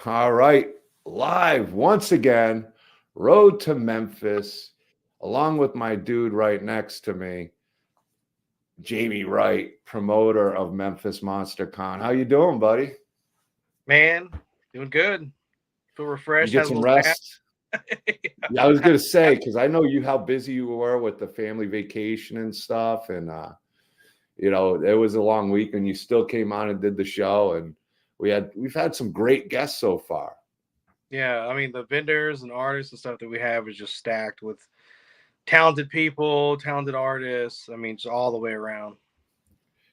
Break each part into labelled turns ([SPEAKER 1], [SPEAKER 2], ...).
[SPEAKER 1] All right, live once again, road to Memphis, along with my dude right next to me, Jaime Wright, promoter of Memphis Monster Con. How you doing, buddy?
[SPEAKER 2] Man, doing good. Feel
[SPEAKER 1] You
[SPEAKER 2] refreshed.
[SPEAKER 1] get
[SPEAKER 2] Had a
[SPEAKER 1] some
[SPEAKER 2] little nap.
[SPEAKER 1] rest? Yeah, I was gonna say because I know you how busy you were with the family vacation and stuff, and it was a long week, and you still came on and did the show, and we've had some great guests so far.
[SPEAKER 2] Yeah, I mean the vendors and artists and stuff that we have is just stacked with talented people, talented artists. I mean, just all the way around.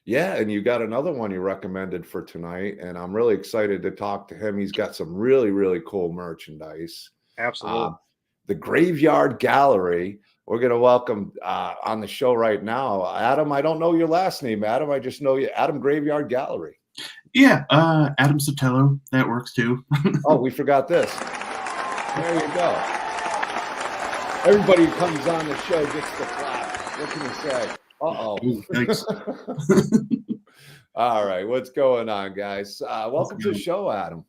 [SPEAKER 1] Yeah, and you got another one you recommended for tonight, and I'm really excited to talk to him. He's got some really, really cool merchandise. Uh,
[SPEAKER 2] Absolutely.
[SPEAKER 1] the Graveyard Gallery. We're going to welcome on the show right now, Adam. I don't know your last name, Adam. I just know you, Adam Graveyard Gallery.
[SPEAKER 3] Yeah, Adam Sotelo. That works too.
[SPEAKER 1] Oh, we forgot this. There you go. Everybody who comes on the show gets the clap. What can you say? Uh-oh.
[SPEAKER 3] Thanks.
[SPEAKER 1] All right. What's going on, guys? Welcome to the show, Adam.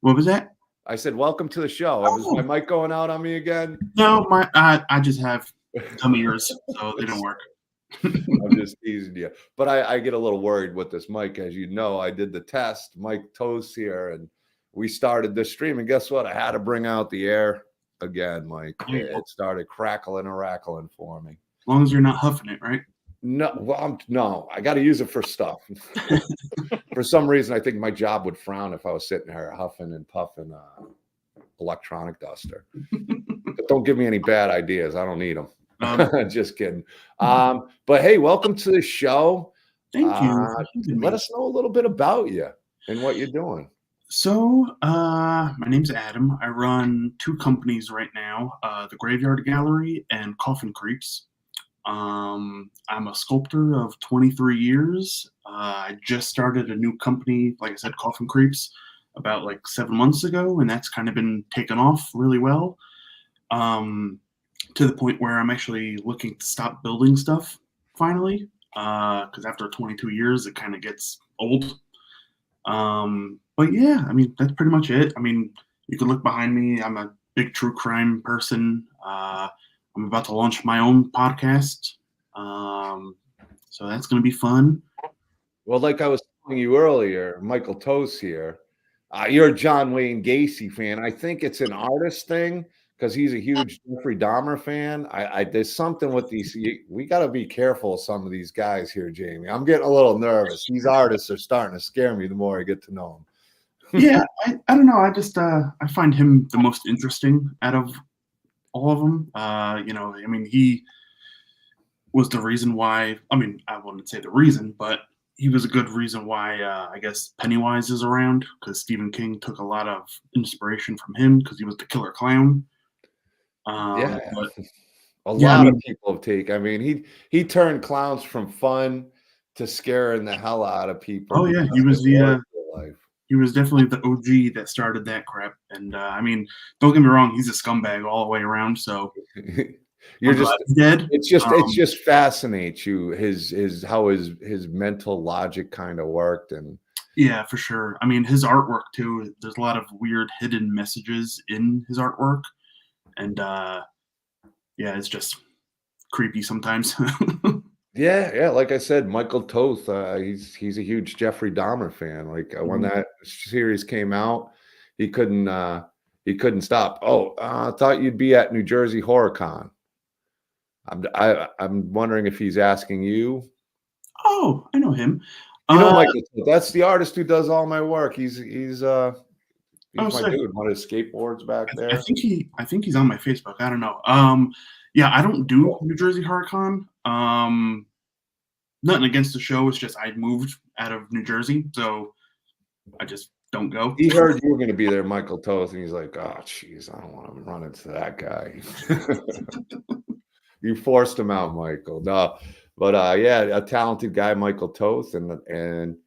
[SPEAKER 3] What was that?
[SPEAKER 1] I said, welcome to the show. Was my mic going out on me again?
[SPEAKER 3] No, I just have dumb ears, so they don't work.
[SPEAKER 1] I'm just teasing you. But I get a little worried with this mic. As you know, I did the test. Mike Toast here, and we started this stream. And guess what? I had to bring out the air again, Mike. It started crackling and rackling for me.
[SPEAKER 3] As long as you're not huffing it, right?
[SPEAKER 1] No, well, no, I got to use it for stuff. For some reason, I think my job would frown if I was sitting here huffing and puffing electronic duster. But don't give me any bad ideas. I don't need them. Just kidding. But hey, welcome to the show.
[SPEAKER 3] Thank you.
[SPEAKER 1] Let us know a little bit about you and what you're doing.
[SPEAKER 3] So, my name's Adam. I run two companies right now, the Graveyard Gallery and Coffin Creeps. I'm a sculptor of 23 years. I just started a new company, like I said, Coffin Creeps, about like 7 months ago, and that's kind of been taken off really well, to the point where I'm actually looking to stop building stuff finally, because after 22 years, it kind of gets old. But yeah, I mean, that's pretty much it. I mean, you can look behind me. I'm a big true crime person. I'm about to launch my own podcast. So that's going to be fun.
[SPEAKER 1] Well, like I was telling you earlier, Michael Toast here. You're a John Wayne Gacy fan. I think it's an artist thing because he's a huge Jeffrey Dahmer fan. There's something with these. We got to be careful of some of these guys here, Jaime. I'm getting a little nervous. These artists are starting to scare me the more I get to know them.
[SPEAKER 3] Yeah, I don't know. I just I find him the most interesting out of all of them. I mean, he was the reason why. I mean, I wouldn't say the reason, but he was a good reason why. I guess Pennywise is around because Stephen King took a lot of inspiration from him because he was the killer clown.
[SPEAKER 1] Yeah,
[SPEAKER 3] but,
[SPEAKER 1] a lot of people have taken. I mean, he turned clowns from fun to scaring the hell out of people.
[SPEAKER 3] Oh yeah, he was the. He was definitely the OG that started that crap. And I mean, don't get me wrong, he's a scumbag all the way around. So
[SPEAKER 1] you're just
[SPEAKER 3] dead.
[SPEAKER 1] It just fascinates you how his mental logic kind of worked. And
[SPEAKER 3] yeah, for sure. I mean, his artwork too. There's a lot of weird hidden messages in his artwork, and yeah, it's just creepy sometimes.
[SPEAKER 1] Yeah. Like I said, Michael Toth, he's a huge Jeffrey Dahmer fan. Like when that series came out, he couldn't stop. Oh, I thought you'd be at New Jersey Horror Con. I'm wondering if he's asking you.
[SPEAKER 3] Oh, I know him.
[SPEAKER 1] You know, Michael, that's the artist who does all my work. He's my dude. One of his skateboards back there.
[SPEAKER 3] I think he's on my Facebook. I don't know. Yeah, I don't do New Jersey Horror Con. Nothing against the show. It's just I moved out of New Jersey, so I just don't go.
[SPEAKER 1] He heard you were going to be there, Michael Toth, and he's like, "Oh, jeez, I don't want to run into that guy." You forced him out, Michael. No, but yeah, a talented guy, Michael Toth, and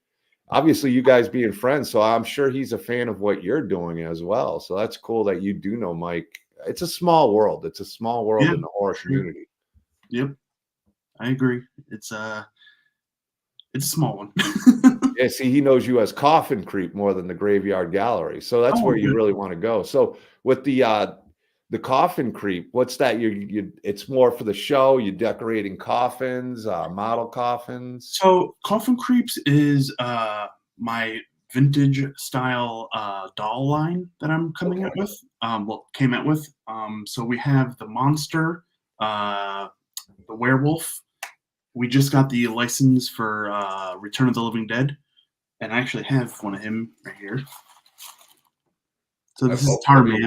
[SPEAKER 1] obviously you guys being friends, so I'm sure he's a fan of what you're doing as well. So that's cool that you do know Mike. It's a small world. It's a small world in the horror community.
[SPEAKER 3] Yep, I agree. It's a small one.
[SPEAKER 1] Yeah, see, he knows you as Coffin Creep more than the Graveyard Gallery, so that's
[SPEAKER 3] Oh,
[SPEAKER 1] where you
[SPEAKER 3] good.
[SPEAKER 1] really want to go. So with the Coffin Creep, what's that? You it's more for the show. You decorating coffins, model coffins.
[SPEAKER 3] So Coffin Creeps is my vintage style doll line that I'm coming
[SPEAKER 1] Okay.
[SPEAKER 3] out with. Came out with. So we have the monster, the werewolf. We just got the license for Return of the Living Dead, and I actually have one of him right here. So this is Tarman.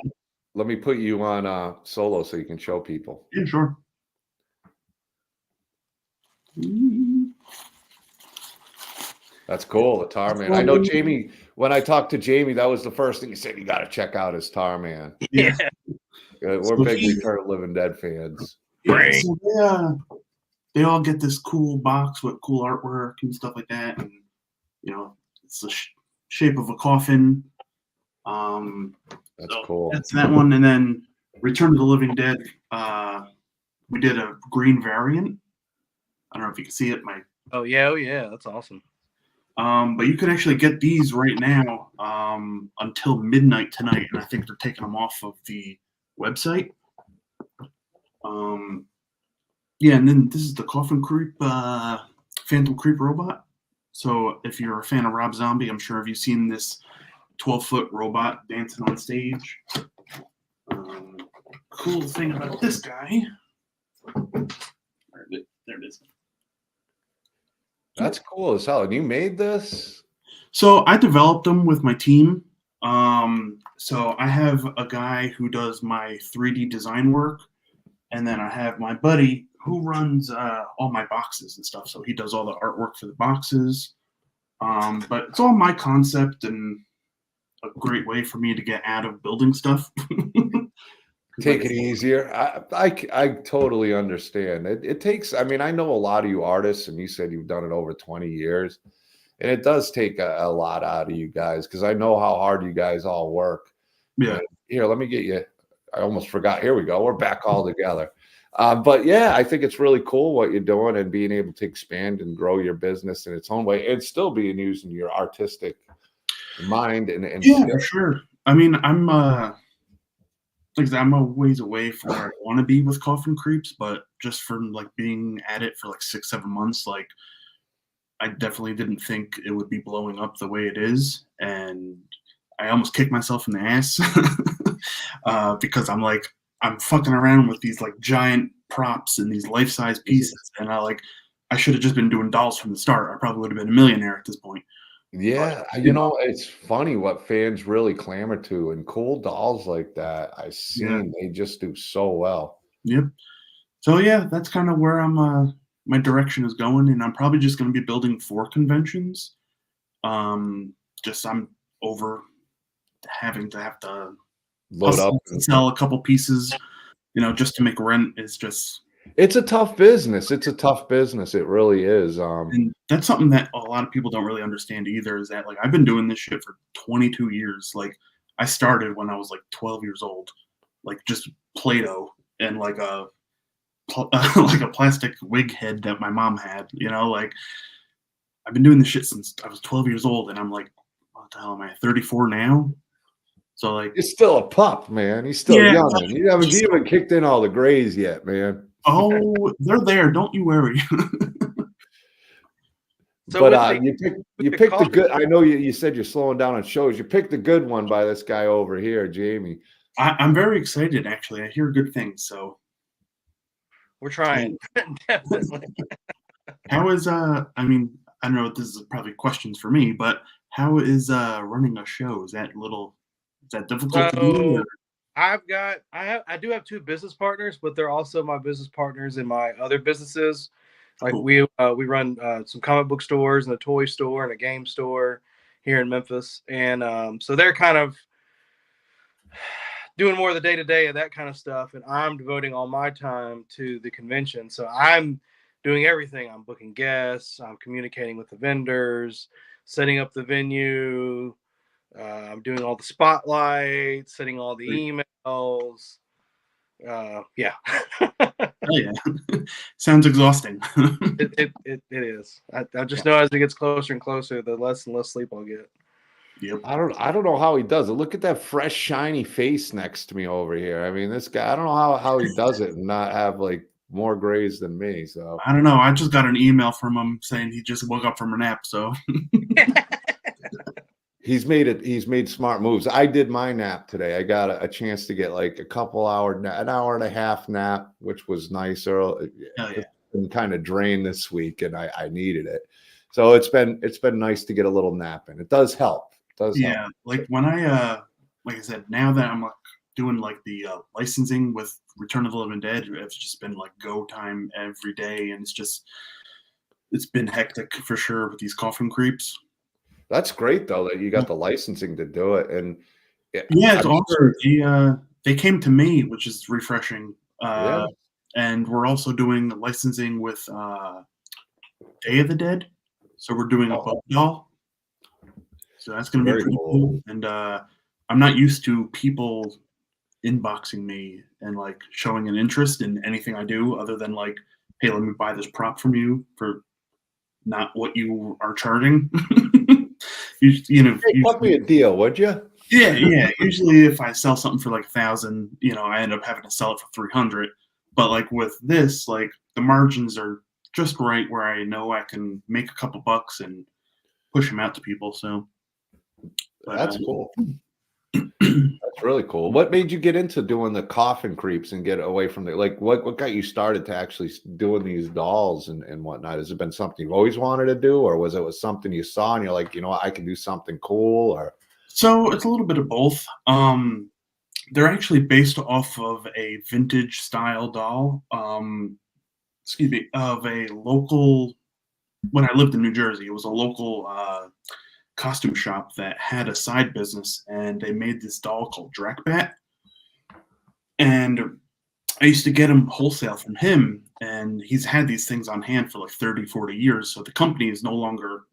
[SPEAKER 1] Let me put you on solo so you can show people.
[SPEAKER 3] Yeah, sure.
[SPEAKER 1] That's cool, the Tar Man. I know Jamie, when I talked to Jamie, that was the first thing he said, you got to check out his Tar Man.
[SPEAKER 3] Yeah.
[SPEAKER 1] We're
[SPEAKER 3] So
[SPEAKER 1] big Return of the Living Dead fans.
[SPEAKER 3] Yeah, so they all get this cool box with cool artwork and stuff like that, and it's the shape of a coffin.
[SPEAKER 1] That's
[SPEAKER 3] So
[SPEAKER 1] cool.
[SPEAKER 3] that's that one, and then Return of the Living Dead. We did a green variant. I don't know if you can see it.
[SPEAKER 2] Oh yeah, that's awesome.
[SPEAKER 3] But you can actually get these right now until midnight tonight, and I think they're taking them off of the website. Yeah, and then this is the Coffin Creep Phantom Creep robot. So if you're a fan of Rob Zombie, I'm sure have you seen this 12-foot robot dancing on stage. Cool thing about this guy. There it is.
[SPEAKER 1] That's cool as hell. And you made this?
[SPEAKER 3] So I developed them with my team. So I have a guy who does my 3D design work, and then I have my buddy who runs all my boxes and stuff. So he does all the artwork for the boxes. But it's all my concept and a great way for me to get out of building stuff.
[SPEAKER 1] Take it easier. I totally understand. It takes, I mean, I know a lot of you artists, and you said you've done it over 20 years, and it does take a lot out of you guys because I know how hard you guys all work.
[SPEAKER 3] Yeah.
[SPEAKER 1] And here, let me get you. I almost forgot. Here we go. We're back all together. But yeah, I think it's really cool what you're doing and being able to expand and grow your business in its own way and still being using your artistic mind and
[SPEAKER 3] yeah, for sure. I mean, I'm I'm a ways away from where I want to be with Coffin Creeps, but just from like being at it for like 6-7 months, like I definitely didn't think it would be blowing up the way it is, and I almost kicked myself in the ass because I'm fucking around with these like giant props and these life-size pieces, and I should have just been doing dolls from the start. I probably would have been a millionaire at this point.
[SPEAKER 1] Yeah,
[SPEAKER 3] But,
[SPEAKER 1] you know, it's funny what fans really clamor to, and cool dolls like that I've seen, they just do so well.
[SPEAKER 3] Yep. So yeah, that's kind of where my direction is going, and I'm probably just going to be building 4 conventions. Just I'm over having to have to
[SPEAKER 1] Load up.
[SPEAKER 3] and sell a couple pieces, just to make rent is just.
[SPEAKER 1] It's a tough business. It's a tough business. It really is.
[SPEAKER 3] And that's something that a lot of people don't really understand either, is that like I've been doing this shit for 22 years. Like I started when I was like 12 years old, like just Play-Doh and like a like a plastic wig head that my mom had, like I've been doing this shit since I was 12 years old, and I'm like, what the hell am I, 34 now? So like,
[SPEAKER 1] you're still a pup, man. You're still young. You haven't kicked in all the grays yet, man.
[SPEAKER 3] Oh, they're there. Don't you worry.
[SPEAKER 2] So
[SPEAKER 1] But you picked the good. I know you said you're slowing down on shows. You picked the good one by this guy over here, Jamie.
[SPEAKER 3] I'm very excited, actually. I hear good things, so
[SPEAKER 2] we're trying. Definitely.
[SPEAKER 3] How is I mean, I don't know if this is probably questions for me, but how is running a show? Is that difficult to do? Or?
[SPEAKER 2] I do have 2 business partners, but they're also my business partners in my other businesses. Like
[SPEAKER 3] Cool.
[SPEAKER 2] we run some comic book stores and a toy store and a game store here in Memphis, and so they're kind of doing more of the day-to-day of that kind of stuff, and I'm devoting all my time to the convention. So I'm doing everything. I'm booking guests, I'm communicating with the vendors, setting up the venue, I'm doing all the spotlights, setting all the emails. Yeah.
[SPEAKER 3] Oh yeah, sounds exhausting.
[SPEAKER 2] It is. I just know as it gets closer and closer, the less and less sleep I'll get.
[SPEAKER 3] Yep.
[SPEAKER 1] I don't know how he does it. Look at that fresh, shiny face next to me over here. I mean, this guy, I don't know how he does it and not have like more grays than me. So
[SPEAKER 3] I don't know. I just got an email from him saying he just woke up from a nap. So
[SPEAKER 1] he's made smart moves. I did my nap today. I got a chance to get like a couple an hour and a half nap, which was nice.
[SPEAKER 3] hell yeah.
[SPEAKER 1] Been kind of drained this week, and I needed it. So it's been nice to get a little nap in. It does help. It does help.
[SPEAKER 3] Yeah, like when I like I said, now that I'm like doing like the licensing with Return of the Living Dead, it's just been like go time every day, and it's been hectic for sure with these Coffin Creeps.
[SPEAKER 1] That's great though that you got the licensing to do it, and
[SPEAKER 3] Yeah, it's
[SPEAKER 1] I'm
[SPEAKER 3] awesome.
[SPEAKER 1] sure-
[SPEAKER 3] They came to me, which is refreshing.
[SPEAKER 1] yeah.
[SPEAKER 3] And we're also doing licensing with Day of the Dead, so we're doing a
[SPEAKER 1] Oh,
[SPEAKER 3] Bug doll. So that's going to be
[SPEAKER 1] very
[SPEAKER 3] pretty
[SPEAKER 1] cool.
[SPEAKER 3] cool. And I'm not used to people inboxing me and like showing an interest in anything I do other than like, hey, let me buy this prop from you for not what you are charging. you know,
[SPEAKER 1] Hey, cut me a deal, would you?
[SPEAKER 3] yeah. Usually, if I sell something for like 1,000, I end up having to sell it for 300. But like with this, like the margins are just right where I know I can make a couple bucks and push them out to people. So
[SPEAKER 1] That's cool. That's really cool. What made you get into doing the Coffin Creeps and get away from the like? What got you started to actually doing these dolls and whatnot? Has it been something you've always wanted to do, or was something you saw and you're like, you know what, I can do something cool? Or
[SPEAKER 3] So it's a little bit of both. They're actually based off of a vintage style doll. Excuse me, of a local. When I lived in New Jersey, it was a local costume shop that had a side business, and they made this doll called Drakbat. And I used to get him wholesale from him, and he's had these things on hand for like 30, 40 years. So the company is no longer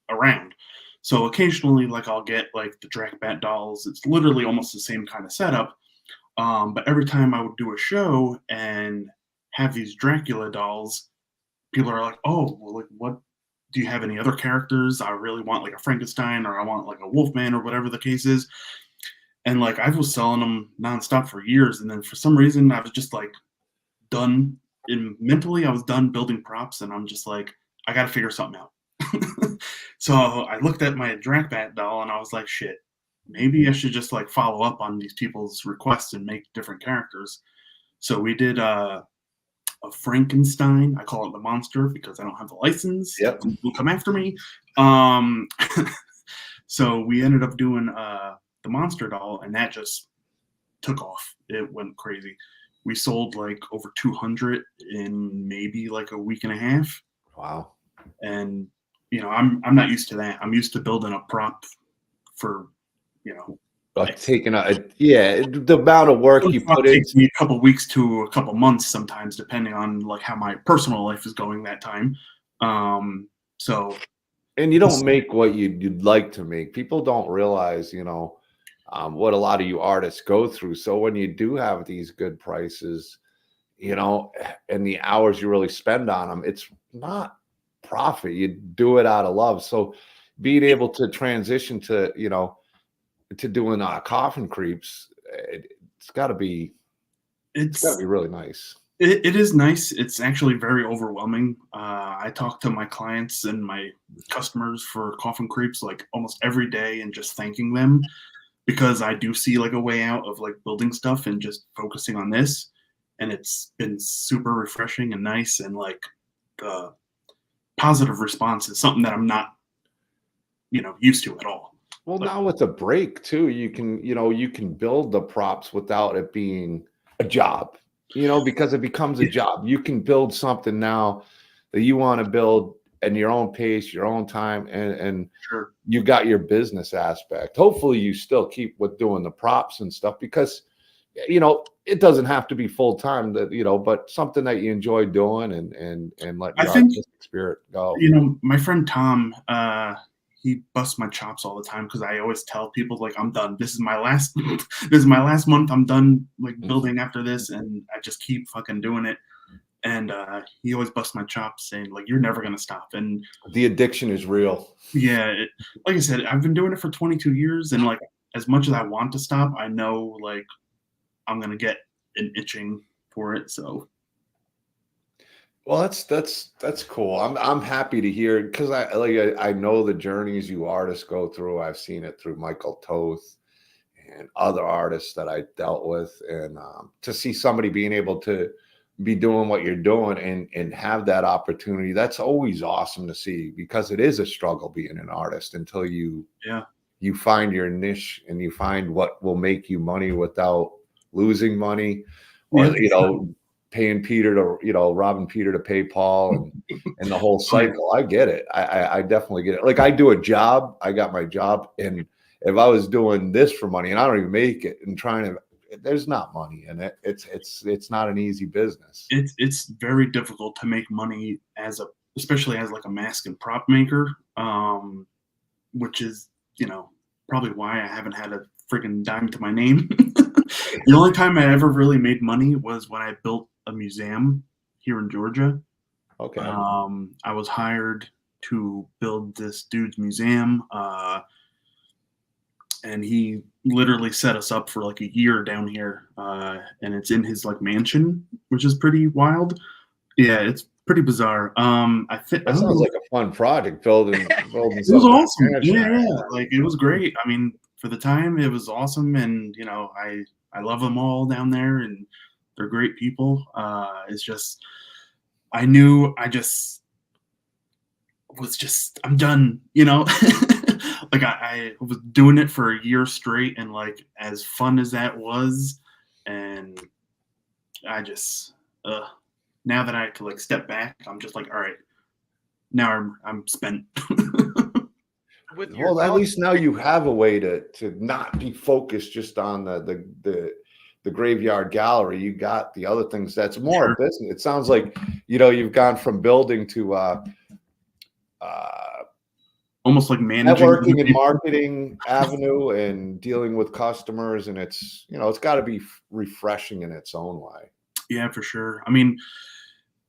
[SPEAKER 3] around. So occasionally, like I'll get like the Drakbat dolls. It's literally almost the same kind of setup. But every time I would do a show and have these Dracula dolls, people are like, "Oh, well, like, what? Do you have any other characters? I really want like a Frankenstein, or I want like a Wolfman, or whatever the case is." And like I was selling them nonstop for years, and then for some reason I was just like done. And mentally, I was done building props, and I'm just like, I got to figure something out. So I looked at my Drakbat doll, and I was like, shit, maybe I should just like follow up on these people's requests and make different characters. So we did a Frankenstein. I call it the monster because I don't have the license.
[SPEAKER 1] Yep.
[SPEAKER 3] Will come after me. So we ended up doing the monster doll, and that just took off. It went crazy. We sold like over 200 in maybe like a week and a half.
[SPEAKER 1] wow.
[SPEAKER 3] And I'm not used to that. I'm used to building a prop for like
[SPEAKER 1] Taking the amount of work you put in.
[SPEAKER 3] Takes me a couple weeks to a couple months sometimes, depending on like how my personal life is going that time. So,
[SPEAKER 1] And you don't make what you'd like to make. People don't realize, what a lot of you artists go through. So when you do have these good prices, and the hours you really spend on them, it's not profit. You do it out of love. So being able to transition to, to doing Coffin Creeps, it's got to be really nice.
[SPEAKER 3] It is nice. It's actually very overwhelming. I talk to my clients and my customers for Coffin Creeps like almost every day and just thanking them, because I do see like a way out of like building stuff and just focusing on this. And it's been super refreshing and nice, and like the positive response is something that I'm not, used to at all.
[SPEAKER 1] Well, now with the break too, you can build the props without it being a job, because it becomes a job. You can build something now that you want to build in your own pace, your own time, and
[SPEAKER 3] Sure.
[SPEAKER 1] You got your business aspect. Hopefully you still keep with doing the props and stuff, because it doesn't have to be full time, but something that you enjoy doing and let your artistic spirit go.
[SPEAKER 3] My friend Tom, he busts my chops all the time because I always tell people like I'm done. This is my last this is my last month. I'm done like building after this, and I just keep fucking doing it. And he always busts my chops saying like you're never gonna stop. And
[SPEAKER 1] The addiction is real.
[SPEAKER 3] yeah, like I said, I've been doing it for 22 years, and like as much as I want to stop, I know like I'm gonna get an itching for it. So
[SPEAKER 1] Well, that's cool. I'm happy to hear because I know the journeys you artists go through. I've seen it through Michael Toth and other artists that I dealt with, and to see somebody being able to be doing what you're doing and have that opportunity, that's always awesome to see because it is a struggle being an artist until you find your niche and you find what will make you money without losing money, or paying Peter to, robbing Peter to pay Paul and the whole cycle. I get it. I definitely get it. Like I do a job, I got my job. And if I was doing this for money and I don't even make it and trying to, there's not money in it. It's not an easy business.
[SPEAKER 3] It's very difficult to make money especially as like a mask and prop maker, which is, probably why I haven't had a freaking dime to my name. The only time I ever really made money was when I built a museum here in Georgia.
[SPEAKER 1] Okay.
[SPEAKER 3] I was hired to build this dude's museum, and he literally set us up for like a year down here, and it's in his like mansion, which is pretty wild. Yeah, it's pretty bizarre.
[SPEAKER 1] That sounds like a fun project building.
[SPEAKER 3] It was awesome. Yeah, like it was great. I mean, for the time, it was awesome, and I love them all down there, and they're great people. It's just I knew I just was I'm done. Like I was doing it for a year straight, and like as fun as that was, and I just now that I could like step back, I'm just like, all right, now I'm spent.
[SPEAKER 1] Well, at least now you have a way to not be focused just on the graveyard gallery. You got the other things that's more a business. It sounds like you've gone from building to
[SPEAKER 3] almost like managing
[SPEAKER 1] networking and marketing avenue and dealing with customers, and it's got to be refreshing in its own way.
[SPEAKER 3] Yeah, for sure. I mean,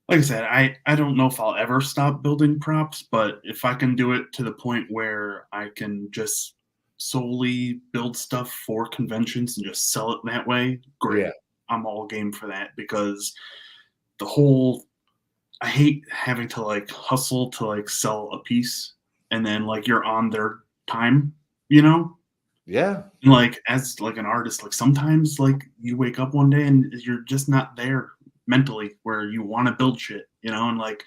[SPEAKER 3] like I said, I don't know if I'll ever stop building props, but if I can do it to the point where I can just solely build stuff for conventions and just sell it that way, great. Yeah. I'm all game for that, because I hate having to like hustle to like sell a piece and then like you're on their time,
[SPEAKER 1] Yeah.
[SPEAKER 3] And like as like an artist, like sometimes like you wake up one day and you're just not there mentally where you want to build shit, and like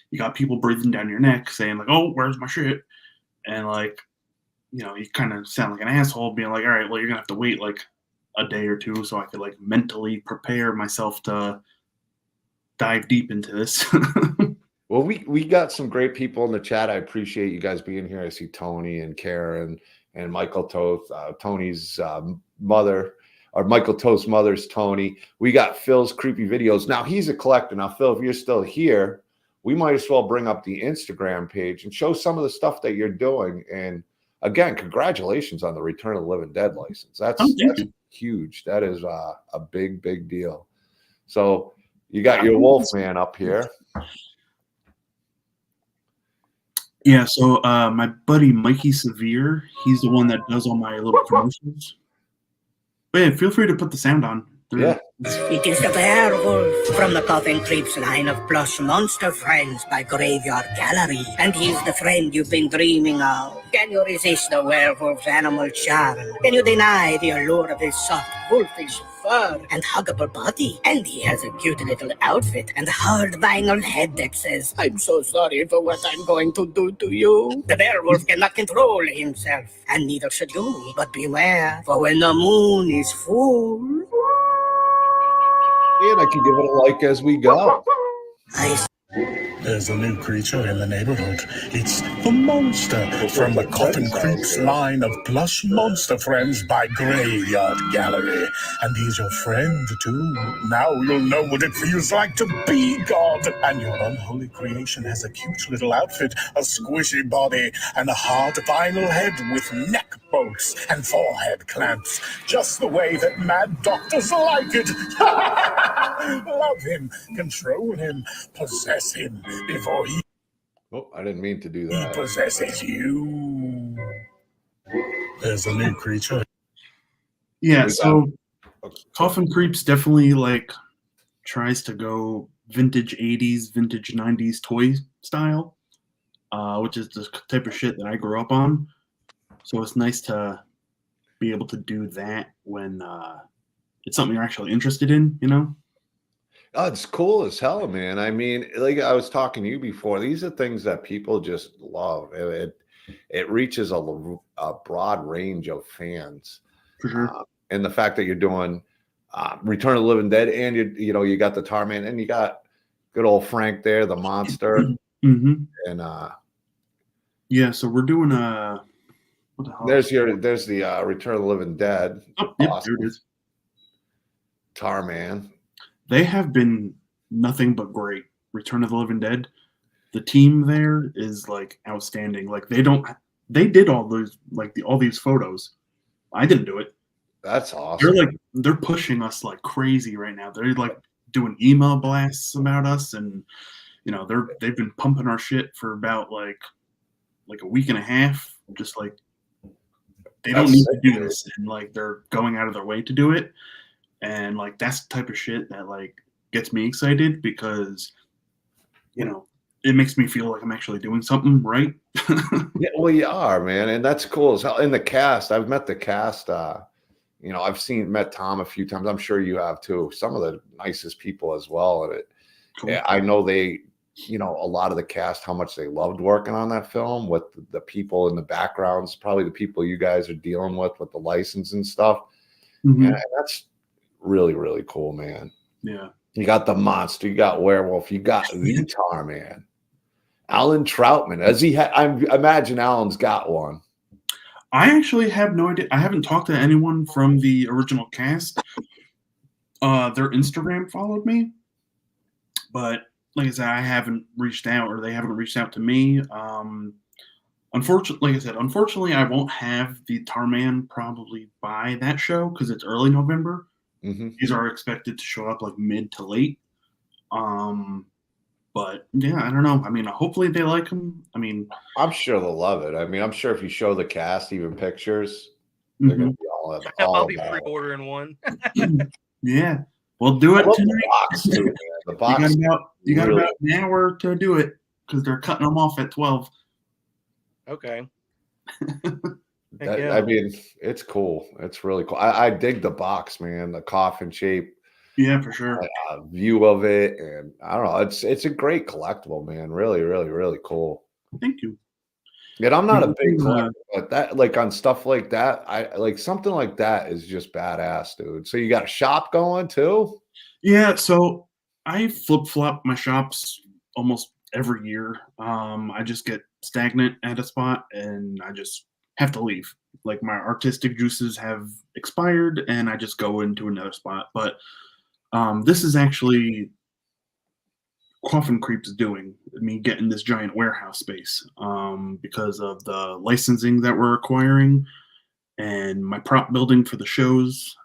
[SPEAKER 3] you got people breathing down your neck saying like, oh, where's my shit? And like, you kind of sound like an asshole being like, all right, well, you're gonna have to wait like a day or two so I could like mentally prepare myself to dive deep into this.
[SPEAKER 1] Well, we got some great people in the chat. I appreciate you guys being here. I see Tony and Karen and Michael Toth, Tony's mother, or Michael Toth's mother's Tony. We got Phil's creepy videos. Now he's a collector. Now, Phil, if you're still here, we might as well bring up the Instagram page and show some of the stuff that you're doing. And again, congratulations on the Return of the Living Dead license. That's huge. That is a big, big deal. So you got your Wolfman up here.
[SPEAKER 3] Yeah, so my buddy Mikey Severe, he's the one that does all my little promotions. But yeah, feel free to put the sound on.
[SPEAKER 1] Yeah.
[SPEAKER 4] It is the werewolf from the Coffin Creeps line of plush monster friends by Graveyard Gallery, and he's the friend you've been dreaming of. Can you resist the werewolf's animal charm? Can you deny the allure of his soft, wolfish fur and huggable body? And he has a cute little outfit and a hard vinyl head that says, "I'm so sorry for what I'm going to do to you." The werewolf cannot control himself, and neither should you. But beware, for when the moon is full...
[SPEAKER 1] And I can give it a like as we go.
[SPEAKER 5] There's a new creature in the neighborhood. It's the monster from the Coffin Creeps line of plush monster friends by Graveyard Gallery. And he's your friend, too. Now you'll know what it feels like to be God. And your unholy creation has a cute little outfit, a squishy body, and a hard vinyl head with neck bolts and forehead clamps. Just the way that mad doctors like it. Love him, control him, possess him before he
[SPEAKER 1] I didn't mean to do that.
[SPEAKER 5] possesses you. There's a new creature.
[SPEAKER 3] Yeah, so Coffin Creeps definitely like tries to go vintage 80s, vintage 90s toy style, which is the type of shit that I grew up on. So it's nice to be able to do that when it's something you're actually interested in, you know?
[SPEAKER 1] Oh, it's cool as hell, man. I mean, like I was talking to you before, these are things that people just love. It reaches a broad range of fans.
[SPEAKER 3] For sure.
[SPEAKER 1] And the fact that you're doing Return of the Living Dead, and you got the Tar Man, and you got good old Frank there, the monster.
[SPEAKER 3] Mm-hmm.
[SPEAKER 1] And
[SPEAKER 3] yeah, so we're doing what the hell?
[SPEAKER 1] there's the Return of the Living Dead.
[SPEAKER 3] Oh, yeah,
[SPEAKER 1] Awesome.
[SPEAKER 3] there it is.
[SPEAKER 1] Tar Man.
[SPEAKER 3] They have been nothing but great. Return of the Living Dead. The team there is like outstanding. Like they did all those all these photos. I didn't do it.
[SPEAKER 1] That's awesome.
[SPEAKER 3] They're pushing us like crazy right now. They're like doing email blasts about us, and they've been pumping our shit for about like a week and a half. Just like they don't need to do this, and like they're going out of their way to do it. And like that's the type of shit that like gets me excited because it makes me feel like I'm actually doing something right.
[SPEAKER 1] Yeah, well, you are, man, and that's cool as hell. In the cast, I've met the cast. I've met Tom a few times. I'm sure you have too. Some of the nicest people as well. And
[SPEAKER 3] Cool.
[SPEAKER 1] I know they, a lot of the cast, how much they loved working on that film with the people in the backgrounds, probably the people you guys are dealing with the license and stuff.
[SPEAKER 3] Mm-hmm.
[SPEAKER 1] And that's really, really cool, man.
[SPEAKER 3] Yeah.
[SPEAKER 1] You got the monster, you got werewolf, you got the Tar Man. Alan Troutman. I imagine Alan's got one.
[SPEAKER 3] I actually have no idea. I haven't talked to anyone from the original cast. Their Instagram followed me, but like I said, I haven't reached out, or they haven't reached out to me. Unfortunately, I won't have the Tar Man probably by that show because it's early November.
[SPEAKER 1] Mm-hmm.
[SPEAKER 3] These are expected to show up like mid to late. But yeah, I don't know. I mean, hopefully they like them. I mean,
[SPEAKER 1] I'm sure they'll love it. I mean, I'm sure if you show the cast even pictures, they're gonna be all
[SPEAKER 2] I'll be
[SPEAKER 1] about it.
[SPEAKER 2] pre-ordering one.
[SPEAKER 3] Yeah, we'll do it
[SPEAKER 1] I love
[SPEAKER 3] tonight.
[SPEAKER 1] the box too, man. The box.
[SPEAKER 3] You got about an hour to do it because they're cutting them off at 12.
[SPEAKER 2] Okay.
[SPEAKER 1] I mean, it's cool. It's really cool. I dig the box, man. The coffin shape.
[SPEAKER 3] Yeah, for sure.
[SPEAKER 1] View of it, and I don't know. It's a great collectible, man. Really, really, really cool.
[SPEAKER 3] Thank you.
[SPEAKER 1] And I'm not a big collector, but that, like on stuff like that, I like something like that is just badass, dude. So you got a shop going too?
[SPEAKER 3] Yeah, so I flip-flop my shops almost every year. I just get stagnant at a spot and I just have to leave. Like my artistic juices have expired and I just go into another spot. But this is actually Coffin Creeps doing me getting this giant warehouse space because of the licensing that we're acquiring and my prop building for the shows.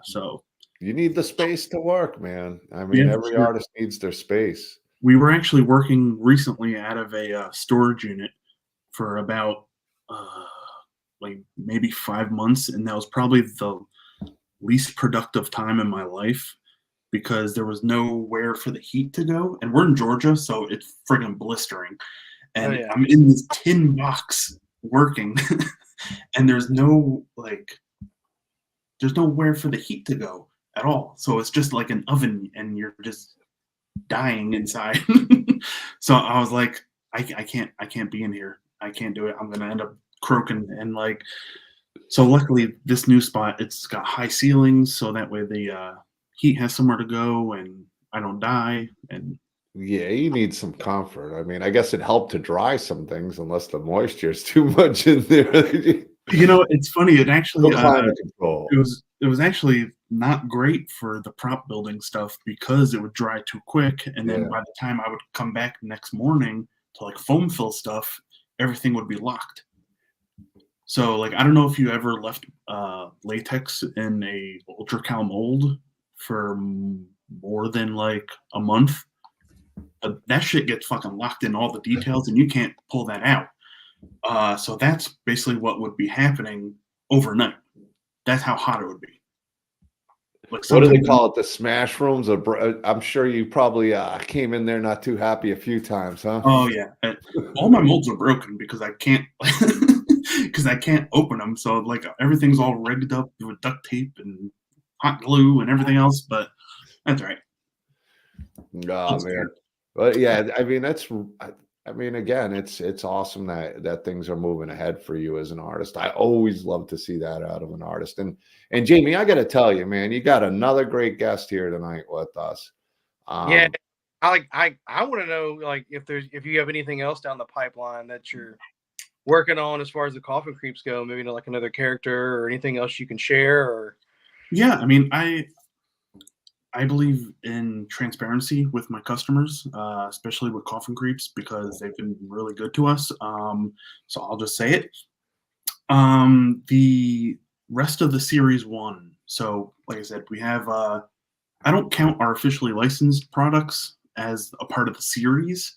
[SPEAKER 3] So
[SPEAKER 1] you need the space to work, man. I mean, every artist needs their space.
[SPEAKER 3] We were actually working recently out of a storage unit for about like maybe 5 months, and that was probably the least productive time in my life because there was nowhere for the heat to go. And we're in Georgia, so it's friggin' blistering. And I'm in this tin box working, and there's nowhere for the heat to go at all. So it's just like an oven, and you're just dying inside. So I was like, I can't be in here. I can't do it. I'm gonna end up croaking. And like, so luckily this new spot, it's got high ceilings, so that way the heat has somewhere to go and I don't die. And
[SPEAKER 1] Yeah, you need some comfort. I mean, I guess it helped to dry some things unless the moisture is too much in there.
[SPEAKER 3] You know, it's funny. It actually
[SPEAKER 1] No climate control.
[SPEAKER 3] it was actually not great for the prop building stuff because it would dry too quick, and then
[SPEAKER 1] Yeah.
[SPEAKER 3] by the time I would come back next morning to like foam fill stuff, everything would be locked. So like I don't know if you ever left latex in a ultracal mold for more than like a month, but that shit gets fucking locked in all the details, and you can't pull that out. So that's basically what would be happening overnight. That's how hot it would be. Like
[SPEAKER 1] What do they
[SPEAKER 3] sometimes,
[SPEAKER 1] call it? The smash rooms? I'm sure you probably came in there not too happy a few times, huh?
[SPEAKER 3] oh yeah, all my molds are broken because I can't because I can't open them. So like everything's all rigged up with duct tape and hot glue and everything else. But that's right.
[SPEAKER 1] Oh man. But yeah, I mean I mean again, it's awesome that things are moving ahead for you as an artist. I always love to see that out of an artist. And Jamie, I got to tell you, man, you got another great guest here tonight with us.
[SPEAKER 2] Yeah, I want to know like if you have anything else down the pipeline that you're working on as far as the Coffin Creeps go, maybe like another character or anything else you can share or
[SPEAKER 3] Yeah, I mean, I believe in transparency with my customers, especially with Coffin Creeps, because they've been really good to us. So I'll just say it. The rest of the series one. So, like I said, we have. I don't count our officially licensed products as a part of the series.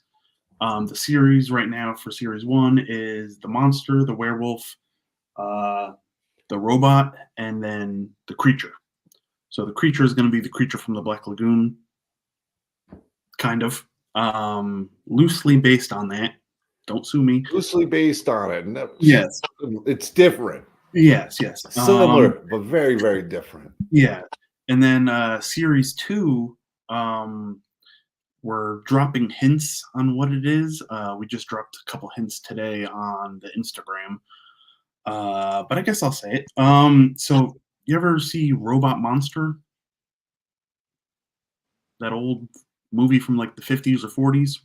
[SPEAKER 3] The series right now for series one is the monster, the werewolf, the robot, and then the creature. So the creature is going to be the creature from the Black Lagoon, kind of loosely based on that. Don't sue me.
[SPEAKER 1] Loosely based on it. No,
[SPEAKER 3] Yes,
[SPEAKER 1] it's different.
[SPEAKER 3] yes.
[SPEAKER 1] Similar, but very, very different.
[SPEAKER 3] Yeah, and then series two, we're dropping hints on what it is. We just dropped a couple hints today on the Instagram, but I guess I'll say it. So you ever see Robot Monster? That old movie from like the 50s or 40s?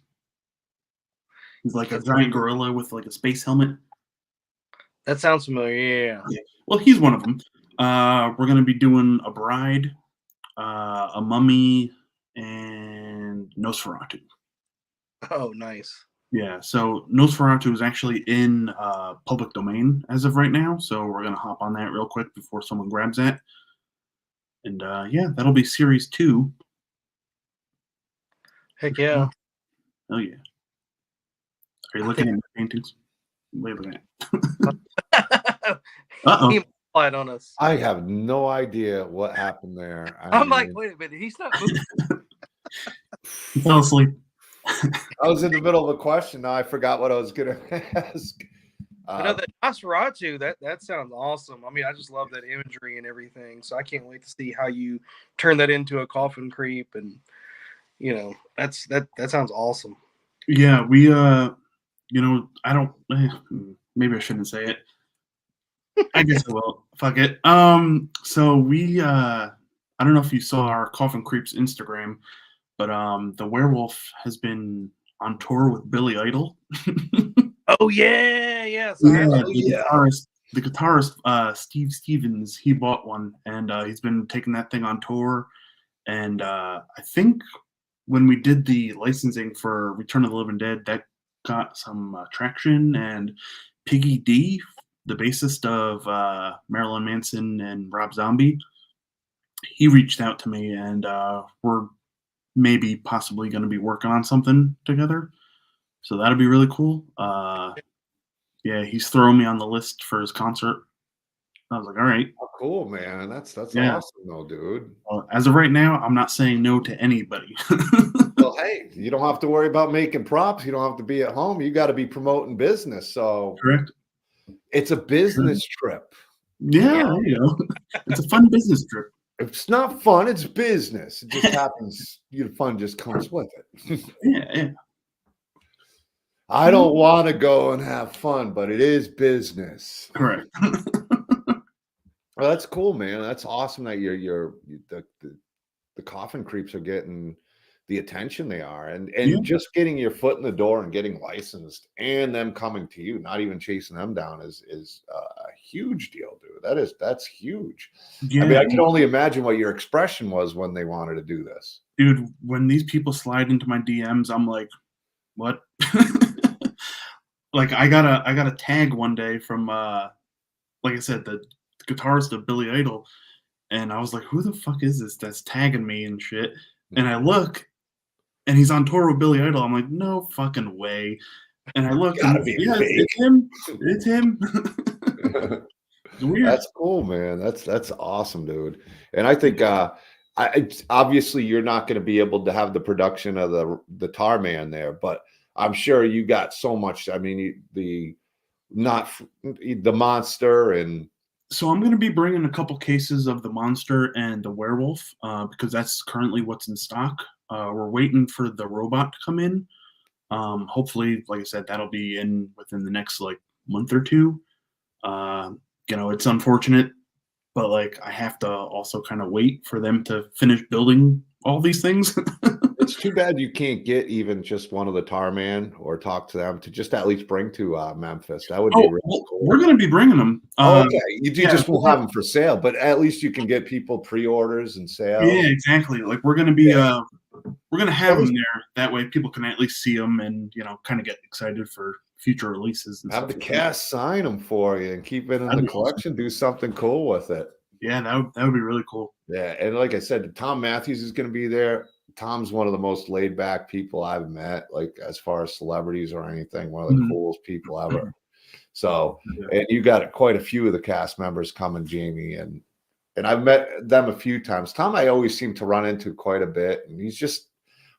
[SPEAKER 3] He's like a giant gorilla with like a space helmet.
[SPEAKER 2] that sounds familiar. Yeah.
[SPEAKER 3] Well, he's one of them. We're going to be doing a bride, a mummy, and Nosferatu.
[SPEAKER 2] Oh, nice.
[SPEAKER 3] Yeah, so Nosferatu is actually in public domain as of right now, so we're going to hop on that real quick before someone grabs that. And yeah, that'll be series two.
[SPEAKER 2] Heck yeah.
[SPEAKER 3] Oh, yeah. Are you looking at my paintings? Wait a minute. Uh-oh.
[SPEAKER 2] He lied on us.
[SPEAKER 1] I have no idea what happened there.
[SPEAKER 2] I'm like, wait a minute, he's not moving.
[SPEAKER 3] He fell asleep.
[SPEAKER 1] I was in the middle of a question. Now I forgot what I was going to ask.
[SPEAKER 2] But no, the Nosferatu, that sounds awesome. I mean, I just love that imagery and everything. So I can't wait to see how you turn that into a Coffin Creep, and you know, that sounds awesome.
[SPEAKER 3] Yeah, we you know, I don't maybe I shouldn't say it. I guess I will. Fuck it. So we I don't know if you saw our Coffin Creeps Instagram, but the werewolf has been on tour with Billy Idol.
[SPEAKER 2] Oh yeah, yes.
[SPEAKER 3] The guitarist Steve Stevens, he bought one, and he's been taking that thing on tour. And I think when we did the licensing for Return of the Living Dead, that got some traction. And Piggy D, the bassist of Marilyn Manson and Rob Zombie, he reached out to me, and we're maybe possibly going to be working on something together. So that'll be really cool. Yeah, he's throwing me on the list for his concert. I was like, all right.
[SPEAKER 1] Oh, cool, man. That's
[SPEAKER 3] Yeah.
[SPEAKER 1] awesome, though, dude.
[SPEAKER 3] Well, as of right now, I'm not saying no to anybody.
[SPEAKER 1] Well, hey, you don't have to worry about making props. You don't have to be at home. You got to be promoting business. So
[SPEAKER 3] Correct.
[SPEAKER 1] it's a business trip.
[SPEAKER 3] Yeah, there you go. It's a fun business trip.
[SPEAKER 1] It's not fun. It's business. It just happens. The fun just comes with it.
[SPEAKER 3] Yeah.
[SPEAKER 1] I don't want to go and have fun, but it is business.
[SPEAKER 3] Correct.
[SPEAKER 1] Well, that's cool, man. That's awesome that the Coffin Creeps are getting the attention they are, and
[SPEAKER 3] Yeah.
[SPEAKER 1] just getting your foot in the door and getting licensed, and them coming to you, not even chasing them down, is a huge deal, dude. That's huge. I mean,
[SPEAKER 3] Yeah,
[SPEAKER 1] I can only imagine what your expression was when they wanted to do this.
[SPEAKER 3] dude, when these people slide into my DMs, I'm like, what? Like I got a tag one day from like I said, the guitarist of Billy Idol, and I was like, who the fuck is this that's tagging me and shit? And I look, and he's on tour with Billy Idol. I'm like, no fucking way. And I look,
[SPEAKER 1] Gotta
[SPEAKER 3] and
[SPEAKER 1] be
[SPEAKER 3] yeah,
[SPEAKER 1] fake.
[SPEAKER 3] it's him. It's him. It's weird.
[SPEAKER 1] That's cool, man. That's awesome, dude. And I think obviously you're not going to be able to have the production of the Tar Man there, but I'm sure you got so much. I mean, the monster, and
[SPEAKER 3] So I'm going to be bringing a couple cases of the monster and the werewolf because that's currently what's in stock. We're waiting for the robot to come in. Hopefully, like I said, that'll be in within the next like month or two. It's unfortunate, but like I have to also kind of wait for them to finish building all these things.
[SPEAKER 1] it's too bad you can't get even just one of the Tar Man or talk to them to just at least bring to Memphis. That would be really cool.
[SPEAKER 3] We're going to be bringing them.
[SPEAKER 1] Okay, you just won't have them for sale, but at least you can get people pre-orders and sales.
[SPEAKER 3] Yeah, exactly. Like we're going to be we're going to have them there. That way people can at least see them and kind of get excited for future releases. And
[SPEAKER 1] have the
[SPEAKER 3] stuff
[SPEAKER 1] cast sign them for you and keep it in the collection. Awesome. Do something cool with it.
[SPEAKER 3] Yeah, that would be really cool.
[SPEAKER 1] Yeah, and like I said, Tom Matthews is going to be there. Tom's one of the most laid back people I've met, like as far as celebrities or anything, one of the coolest people ever. So, and you got quite a few of the cast members coming, Jamie, and I've met them a few times. Tom, I always seem to run into quite a bit, and he's just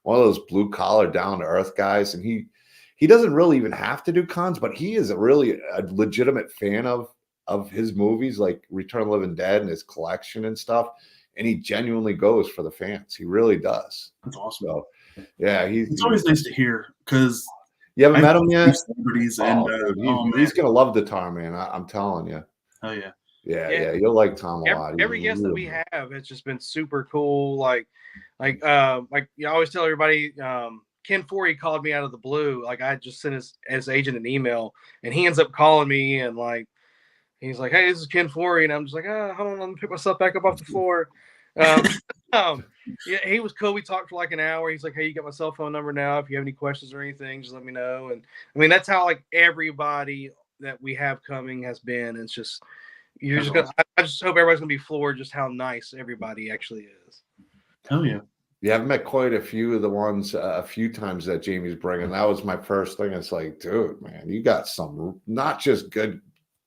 [SPEAKER 1] one of those blue collar, down to earth guys. And he doesn't really even have to do cons, but he is a legitimate fan of his movies, like Return of the Living Dead and his collection and stuff. And he genuinely goes for the fans. He really does.
[SPEAKER 3] That's awesome.
[SPEAKER 1] So, yeah,
[SPEAKER 3] it's always nice to hear because
[SPEAKER 1] you haven't met him yet.
[SPEAKER 3] Celebrities
[SPEAKER 1] he's gonna love the Tar Man. I'm telling you.
[SPEAKER 3] Oh yeah.
[SPEAKER 1] Yeah, you'll like Tom a lot.
[SPEAKER 2] Every guest that we have has just been super cool. Like you always tell everybody. Ken Forey called me out of the blue. Like I just sent his agent an email, and he ends up calling me and like. He's like, hey, this is Ken Forey. And I'm just like, hold on, let me pick myself back up off the floor. Yeah, he was cool. We talked for like an hour. He's like, hey, you got my cell phone number now. If you have any questions or anything, just let me know. And I mean, that's how like everybody that we have coming has been. It's just, I just hope everybody's going to be floored just how nice everybody actually is.
[SPEAKER 3] Hell yeah.
[SPEAKER 1] Yeah, I've met quite a few of the ones a few times that Jamie's bringing. That was my first thing. It's like, dude, man, you got some not just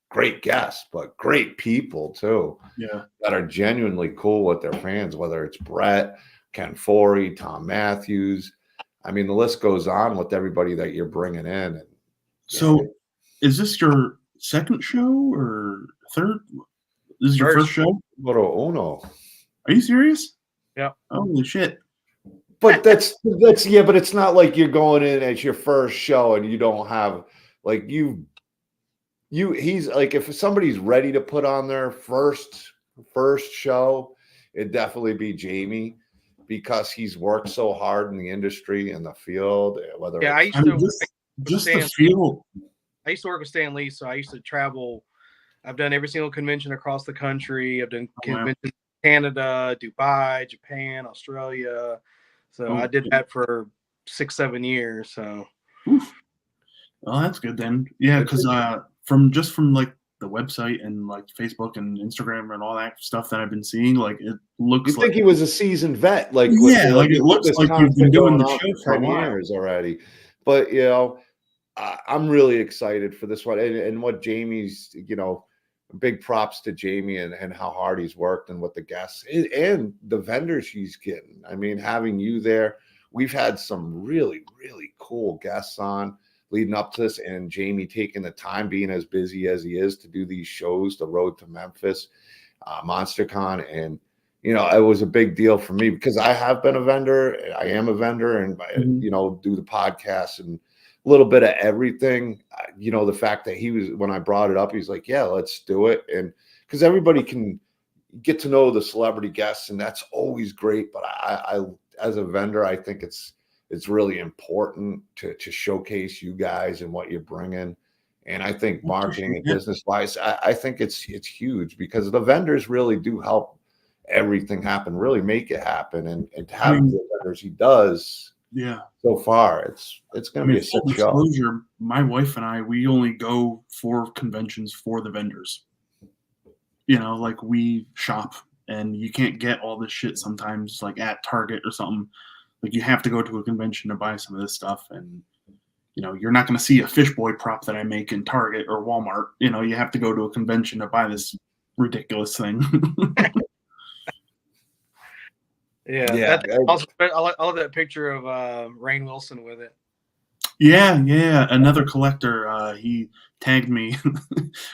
[SPEAKER 1] great guests, but great people too.
[SPEAKER 3] Yeah,
[SPEAKER 1] that are genuinely cool with their fans, whether it's Brett, Ken Forey, Tom Matthews. I mean, the list goes on with everybody that you're bringing in. And,
[SPEAKER 3] so is this your second show or third? This is your first show?
[SPEAKER 1] Uno.
[SPEAKER 3] Are you serious?
[SPEAKER 2] Yeah.
[SPEAKER 3] Holy shit.
[SPEAKER 1] But that's yeah, but it's not like you're going in as your first show and you don't have like he's like, if somebody's ready to put on their first show, it'd definitely be Jamie because he's worked so hard in the industry and the field. Whether
[SPEAKER 2] I used to work with Stan Lee, so I used to travel. I've done every single convention across the country. I've done conventions in Canada, Dubai, Japan, Australia. So I did that for 6-7 years. So,
[SPEAKER 3] well, that's good then. Yeah, because from like the website and like Facebook and Instagram and all that stuff that I've been seeing, like it looks.
[SPEAKER 1] You think he was a seasoned vet? Like
[SPEAKER 3] like it looks like you've been doing the show for
[SPEAKER 1] 10 years already. But I'm really excited for this one and what Jamie's. Big props to Jamie and how hard he's worked and what the guests and the vendors he's getting. I mean, having you there, we've had some really, really cool guests on leading up to this, and Jamie taking the time, being as busy as he is, to do these shows, the road to Memphis, Monster Con. And, it was a big deal for me because I have been a vendor. I am a vendor and, do the podcast and a little bit of everything. The fact that when I brought it up, he's like, yeah, let's do it. And because everybody can get to know the celebrity guests, and that's always great. But I as a vendor, I think it's really important to showcase you guys and what you're bringing. And I think marketing and business wise, I think it's huge because the vendors really do help everything happen, really make it happen. And to have the vendors he does, so far, it's going to be a
[SPEAKER 3] full
[SPEAKER 1] shit show.
[SPEAKER 3] disclosure, my wife and I, we only go for conventions for the vendors. You know, like we shop, and you can't get all this shit sometimes, like at Target or something. Like you have to go to a convention to buy some of this stuff, and you know, you're not going to see a fish boy prop that I make in Target or Walmart. You know, you have to go to a convention to buy this ridiculous thing.
[SPEAKER 2] Yeah. Also, I love that picture of Rainn Wilson with it.
[SPEAKER 3] Yeah. Another collector, he tagged me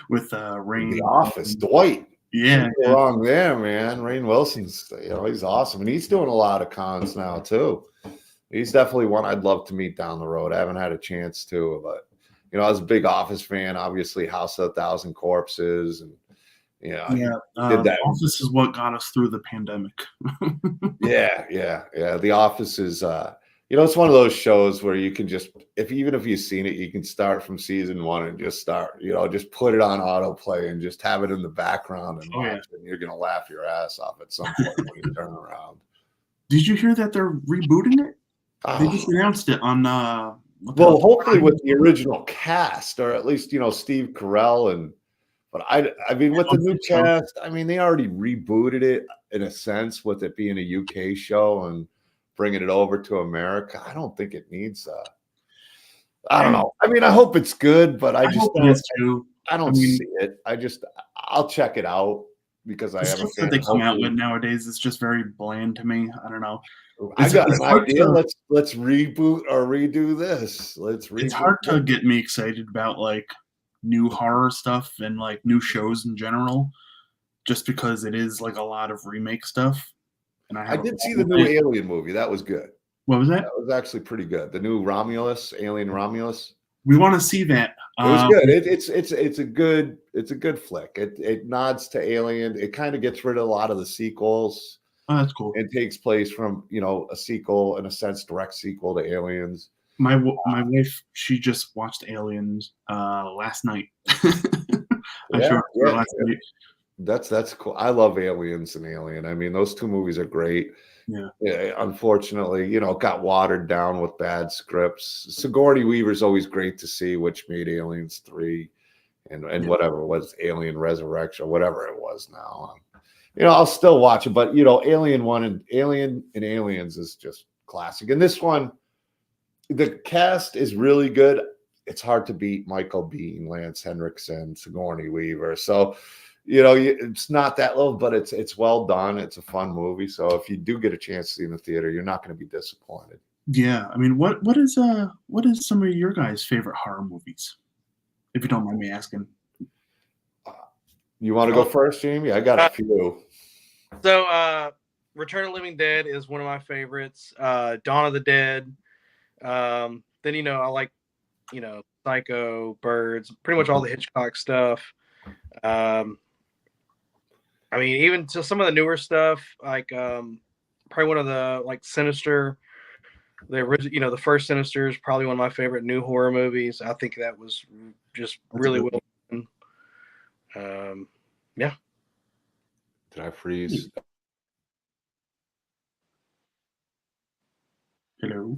[SPEAKER 3] with Rainn.
[SPEAKER 1] The Office, Dwight.
[SPEAKER 3] Yeah.
[SPEAKER 1] Wrong there, man. Rainn Wilson's, he's awesome. And he's doing a lot of cons now, too. He's definitely one I'd love to meet down the road. I haven't had a chance to, but, I was a big Office fan, obviously House of a Thousand Corpses. And, did that.
[SPEAKER 3] Office is what got us through the pandemic.
[SPEAKER 1] Yeah. The Office is, it's one of those shows where you can just, even if you've seen it, you can start from season 1 and just start, just put it on autoplay and just have it in the background and watch it. And you're going to laugh your ass off at some point when you turn around.
[SPEAKER 3] Did you hear that they're rebooting it? They just announced it on.
[SPEAKER 1] Well, hopefully with the original cast, or at least Steve Carell But I mean, with the new cast, I mean, they already rebooted it in a sense with it being a UK show and bringing it over to America. I don't think it needs. I don't know. I mean, I hope it's good, but I just don't see it. I'll check it out because I haven't.
[SPEAKER 3] That they come out with nowadays, it's just very bland to me. I don't know.
[SPEAKER 1] I got an idea. Let's reboot or redo this.
[SPEAKER 3] It's hard to get me excited about like new horror stuff and like new shows in general, just because it is like a lot of remake stuff. And I
[SPEAKER 1] did see the new Alien movie. That was good.
[SPEAKER 3] What was that?
[SPEAKER 1] That was actually pretty good. The new Alien Romulus.
[SPEAKER 3] We want to see that.
[SPEAKER 1] It was good. It's a good flick. It nods to Alien. It kind of gets rid of a lot of the sequels.
[SPEAKER 3] Oh, that's cool.
[SPEAKER 1] It takes place from a sequel, in a sense, direct sequel to Aliens.
[SPEAKER 3] My wife, she just watched Aliens last night. Last night.
[SPEAKER 1] That's cool. I love Aliens and Alien. I mean, those two movies are great.
[SPEAKER 3] Yeah.
[SPEAKER 1] Unfortunately, it got watered down with bad scripts. Sigourney Weaver's always great to see, which made Aliens 3 and whatever it was, Alien Resurrection, or whatever it was now. I'll still watch it, but Alien 1 and Aliens is just classic. And this one, the cast is really good. It's hard to beat Michael Biehn, Lance Henriksen, Sigourney Weaver. So, it's not that low, but it's well done. It's a fun movie. So if you do get a chance to see it in the theater, you're not going to be disappointed.
[SPEAKER 3] Yeah, I mean, what is some of your guys' favorite horror movies, if you don't mind me asking?
[SPEAKER 1] You want to go first, Jamie? I got a few.
[SPEAKER 2] So, Return of the Living Dead is one of my favorites. Dawn of the Dead. Then I like Psycho, Birds, pretty much all the Hitchcock stuff. I mean, even to some of the newer stuff, like probably one of the like Sinister, the original, the first Sinister is probably one of my favorite new horror movies. I think that was just really well done. Yeah.
[SPEAKER 1] Did I freeze?
[SPEAKER 3] Hello.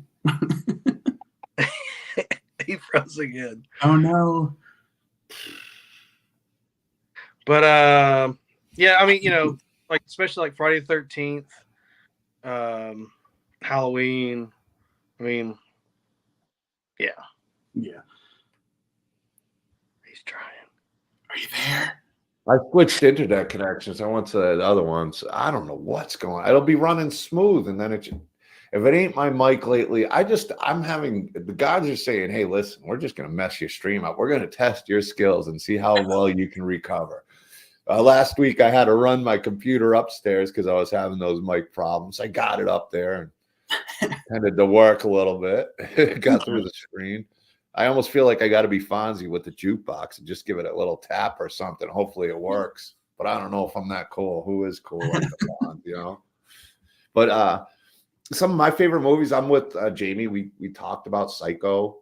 [SPEAKER 2] He froze again.
[SPEAKER 3] Oh no.
[SPEAKER 2] But yeah, I mean, like especially like Friday the 13th, Halloween. I mean, yeah.
[SPEAKER 3] Yeah.
[SPEAKER 2] He's trying.
[SPEAKER 3] Are you there?
[SPEAKER 1] I switched internet connections. I went to the other ones. I don't know what's going on. It'll be running smooth, and then if it ain't my mic lately, I'm having, the gods are saying, hey, listen, we're just going to mess your stream up. We're going to test your skills and see how well you can recover. Last week, I had to run my computer upstairs because I was having those mic problems. I got it up there and tended to work a little bit. Got through the screen. I almost feel like I got to be Fonzie with the jukebox and just give it a little tap or something. Hopefully it works. But I don't know if I'm that cool. Who is cool like the Fonz, But some of my favorite movies. I'm with Jamie. We talked about Psycho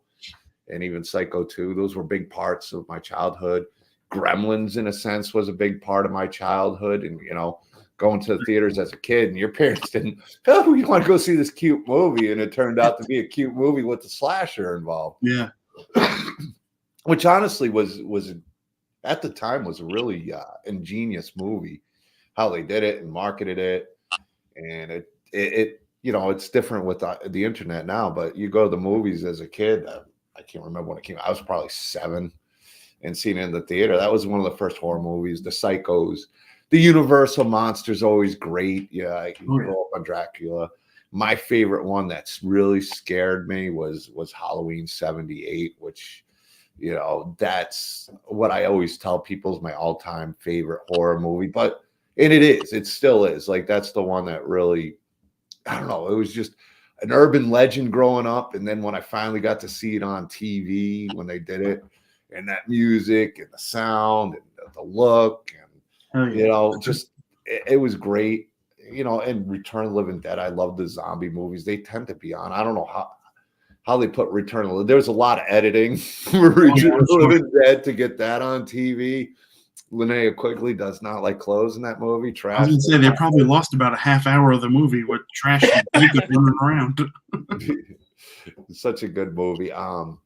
[SPEAKER 1] and even Psycho 2. Those were big parts of my childhood. Gremlins, in a sense, was a big part of my childhood. And, going to the theaters as a kid, and your parents didn't, oh, you want to go see this cute movie. And it turned out to be a cute movie with the slasher involved.
[SPEAKER 3] Yeah.
[SPEAKER 1] Which honestly was at the time was a really ingenious movie, how they did it and marketed it. And it it's different with the internet now, but you go to the movies as a kid. I can't remember when it came out. I was probably 7 and seen it in the theater. That was one of the first horror movies. The Psychos, the Universal monsters, always great. Yeah, I grew up on Dracula. My favorite one that's really scared me was Halloween '78, which, that's what I always tell people is my all-time favorite horror movie. And it still is. Like, that's the one that really, I don't know, it was just an urban legend growing up. And then when I finally got to see it on TV, when they did it, and that music and the sound and the look, and just it was great. And Return of the Living Dead, I love the zombie movies. They tend to be on. I don't know how they put Return of the Living. There was a lot of editing for Return of the Living Dead to get that on TV. Linnea Quigley does not like clothes in that movie. Trash.
[SPEAKER 3] I was going to say they probably lost about a half hour of the movie with trash and running around.
[SPEAKER 1] Such a good movie. The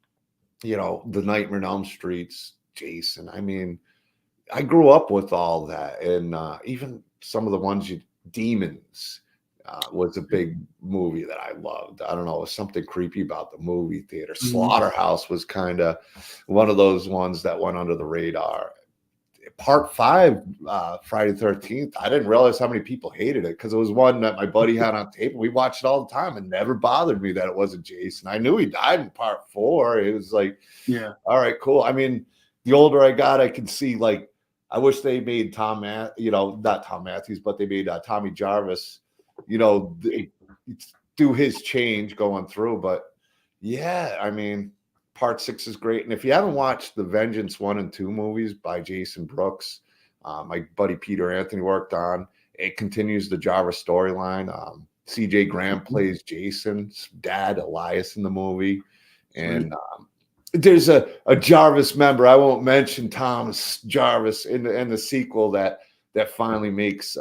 [SPEAKER 1] Nightmare on Elm Streets, Jason. I mean, I grew up with all that, and even some of the ones Demons was a big movie that I loved. I don't know, it was something creepy about the movie theater. Slaughterhouse was kind of one of those ones that went under the radar. Part 5, Friday the 13th, I didn't realize how many people hated it because it was one that my buddy had on tape. We watched it all the time and never bothered me that it wasn't Jason. I knew he died in part 4. It was like, yeah, all right, cool. I mean, the older I got, I could see, like, I wish they made not Tom Matthews, but they made Tommy Jarvis, do his change going through. But yeah, I mean, part 6 is great. And if you haven't watched the Vengeance 1 and 2 movies by Jason Brooks, my buddy Peter Anthony worked on, it continues the Jarvis storyline. CJ Graham plays Jason's dad, Elias, in the movie. And there's a Jarvis member, I won't mention Thomas Jarvis, in the sequel that finally makes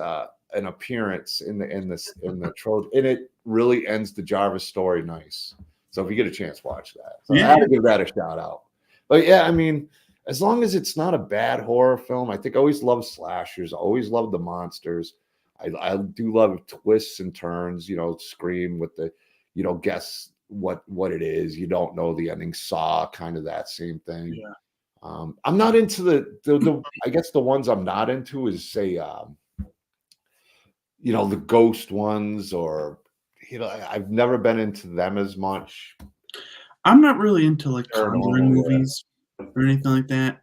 [SPEAKER 1] an appearance in the Trojan, and it really ends the Jarvis story nice. So if you get a chance, watch that. So I had to give that a shout out. But yeah, I mean, as long as it's not a bad horror film, I think I always love slashers. I always love the monsters. I do love twists and turns, Scream with the, guess what it is. You don't know the ending. Saw, kind of that same thing. Yeah. I'm not into the I guess the ones I'm not into is, say, the ghost ones, or I've never been into them as much.
[SPEAKER 3] I'm not really into like Conjuring movies or anything like that.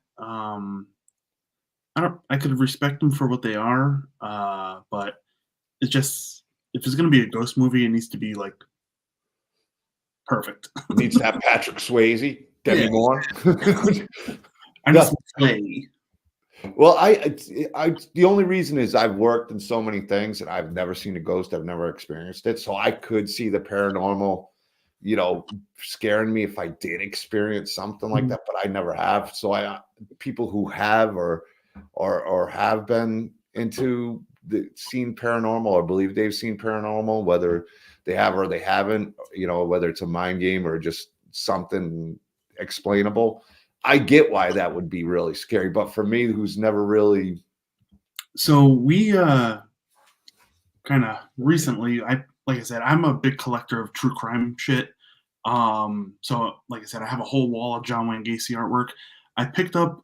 [SPEAKER 3] I could respect them for what they are, but it's just, if it's gonna be a ghost movie, it needs to be like perfect.
[SPEAKER 1] It needs to have Patrick Swayze, Demi Moore.
[SPEAKER 3] I just play.
[SPEAKER 1] Well, I the only reason is I've worked in so many things and I've never seen a ghost. I've never experienced it. So I could see the paranormal, scaring me if I did experience something like that, but I never have. So people who have or have been into seen paranormal or believe they've seen paranormal, whether they have or they haven't, whether it's a mind game or just something explainable, I get why that would be really scary. But for me, who's never really.
[SPEAKER 3] So we kind of recently, like I said, I'm a big collector of true crime shit. So like I said, I have a whole wall of John Wayne Gacy artwork. I picked up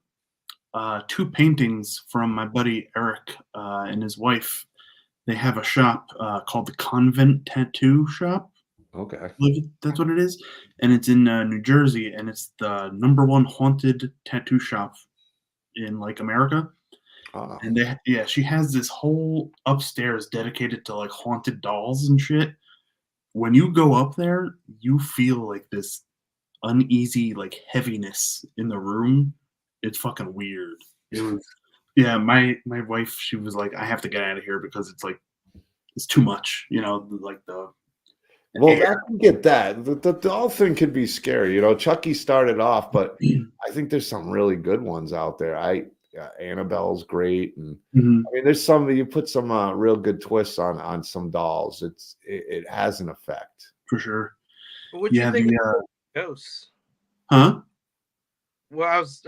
[SPEAKER 3] 2 paintings from my buddy Eric and his wife. They have a shop called the Convent Tattoo Shop.
[SPEAKER 1] Okay.
[SPEAKER 3] That's what it is. And it's in New Jersey, and it's the #1 haunted tattoo shop in like America. And she has this whole upstairs dedicated to like haunted dolls and shit. When you go up there, you feel like this uneasy, like heaviness in the room. It's fucking weird. It was, my wife, she was like, I have to get out of here because it's like, it's too much, like
[SPEAKER 1] Well, I can get that. The doll thing could be scary. Chucky started off, but I think there's some really good ones out there. Annabelle's great, and
[SPEAKER 3] Mhm,
[SPEAKER 1] I mean, there's some you put some real good twists on some dolls. It has an effect.
[SPEAKER 3] for sure.
[SPEAKER 2] What you
[SPEAKER 3] Yeah,
[SPEAKER 2] think
[SPEAKER 3] the
[SPEAKER 2] of Ghosts?
[SPEAKER 3] huh?
[SPEAKER 2] Well, I was.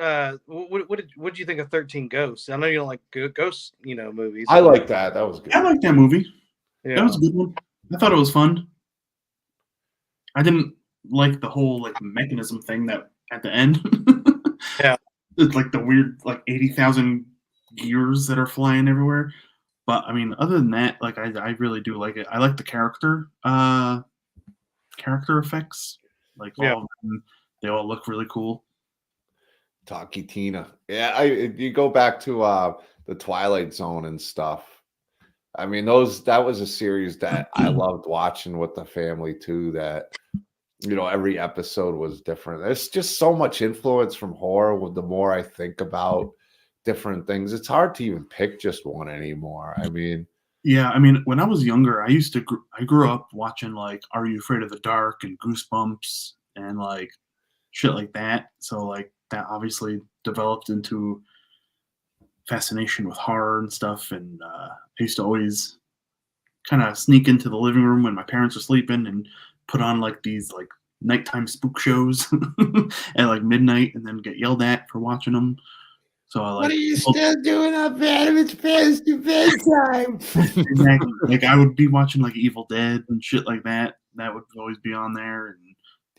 [SPEAKER 2] What did you think of 13 Ghosts? I know you don't like ghost, movies.
[SPEAKER 1] I like that. That was good.
[SPEAKER 3] I like that movie.
[SPEAKER 2] Yeah.
[SPEAKER 3] That was a good one. I thought it was fun. I didn't like the whole like mechanism thing that at the end.
[SPEAKER 2] Yeah.
[SPEAKER 3] It's like the weird like 80,000 gears that are flying everywhere. But I mean, other than that, like I really do like it. I like the character effects. Like
[SPEAKER 2] Yeah.
[SPEAKER 3] all of them, they all look really cool.
[SPEAKER 1] Talkie Tina. Yeah, you go back to the Twilight Zone and stuff. I mean, that was a series that I loved watching with the family too. That every episode was different. There's just so much influence from horror. The more I think about different things, it's hard to even pick just one anymore. I mean,
[SPEAKER 3] Yeah, I mean, when I was younger, I grew up watching like Are You Afraid of the Dark and Goosebumps and like shit like that. So like that obviously developed into fascination with horror and stuff. And I used to always kind of sneak into the living room when my parents were sleeping and put on like these like nighttime spook shows at like midnight and then get yelled at for watching them. So I like,
[SPEAKER 1] what are you still doing up, Adam? It's past your bedtime.
[SPEAKER 3] exactly. Like I would be watching like Evil Dead and shit like that. That would always be on there.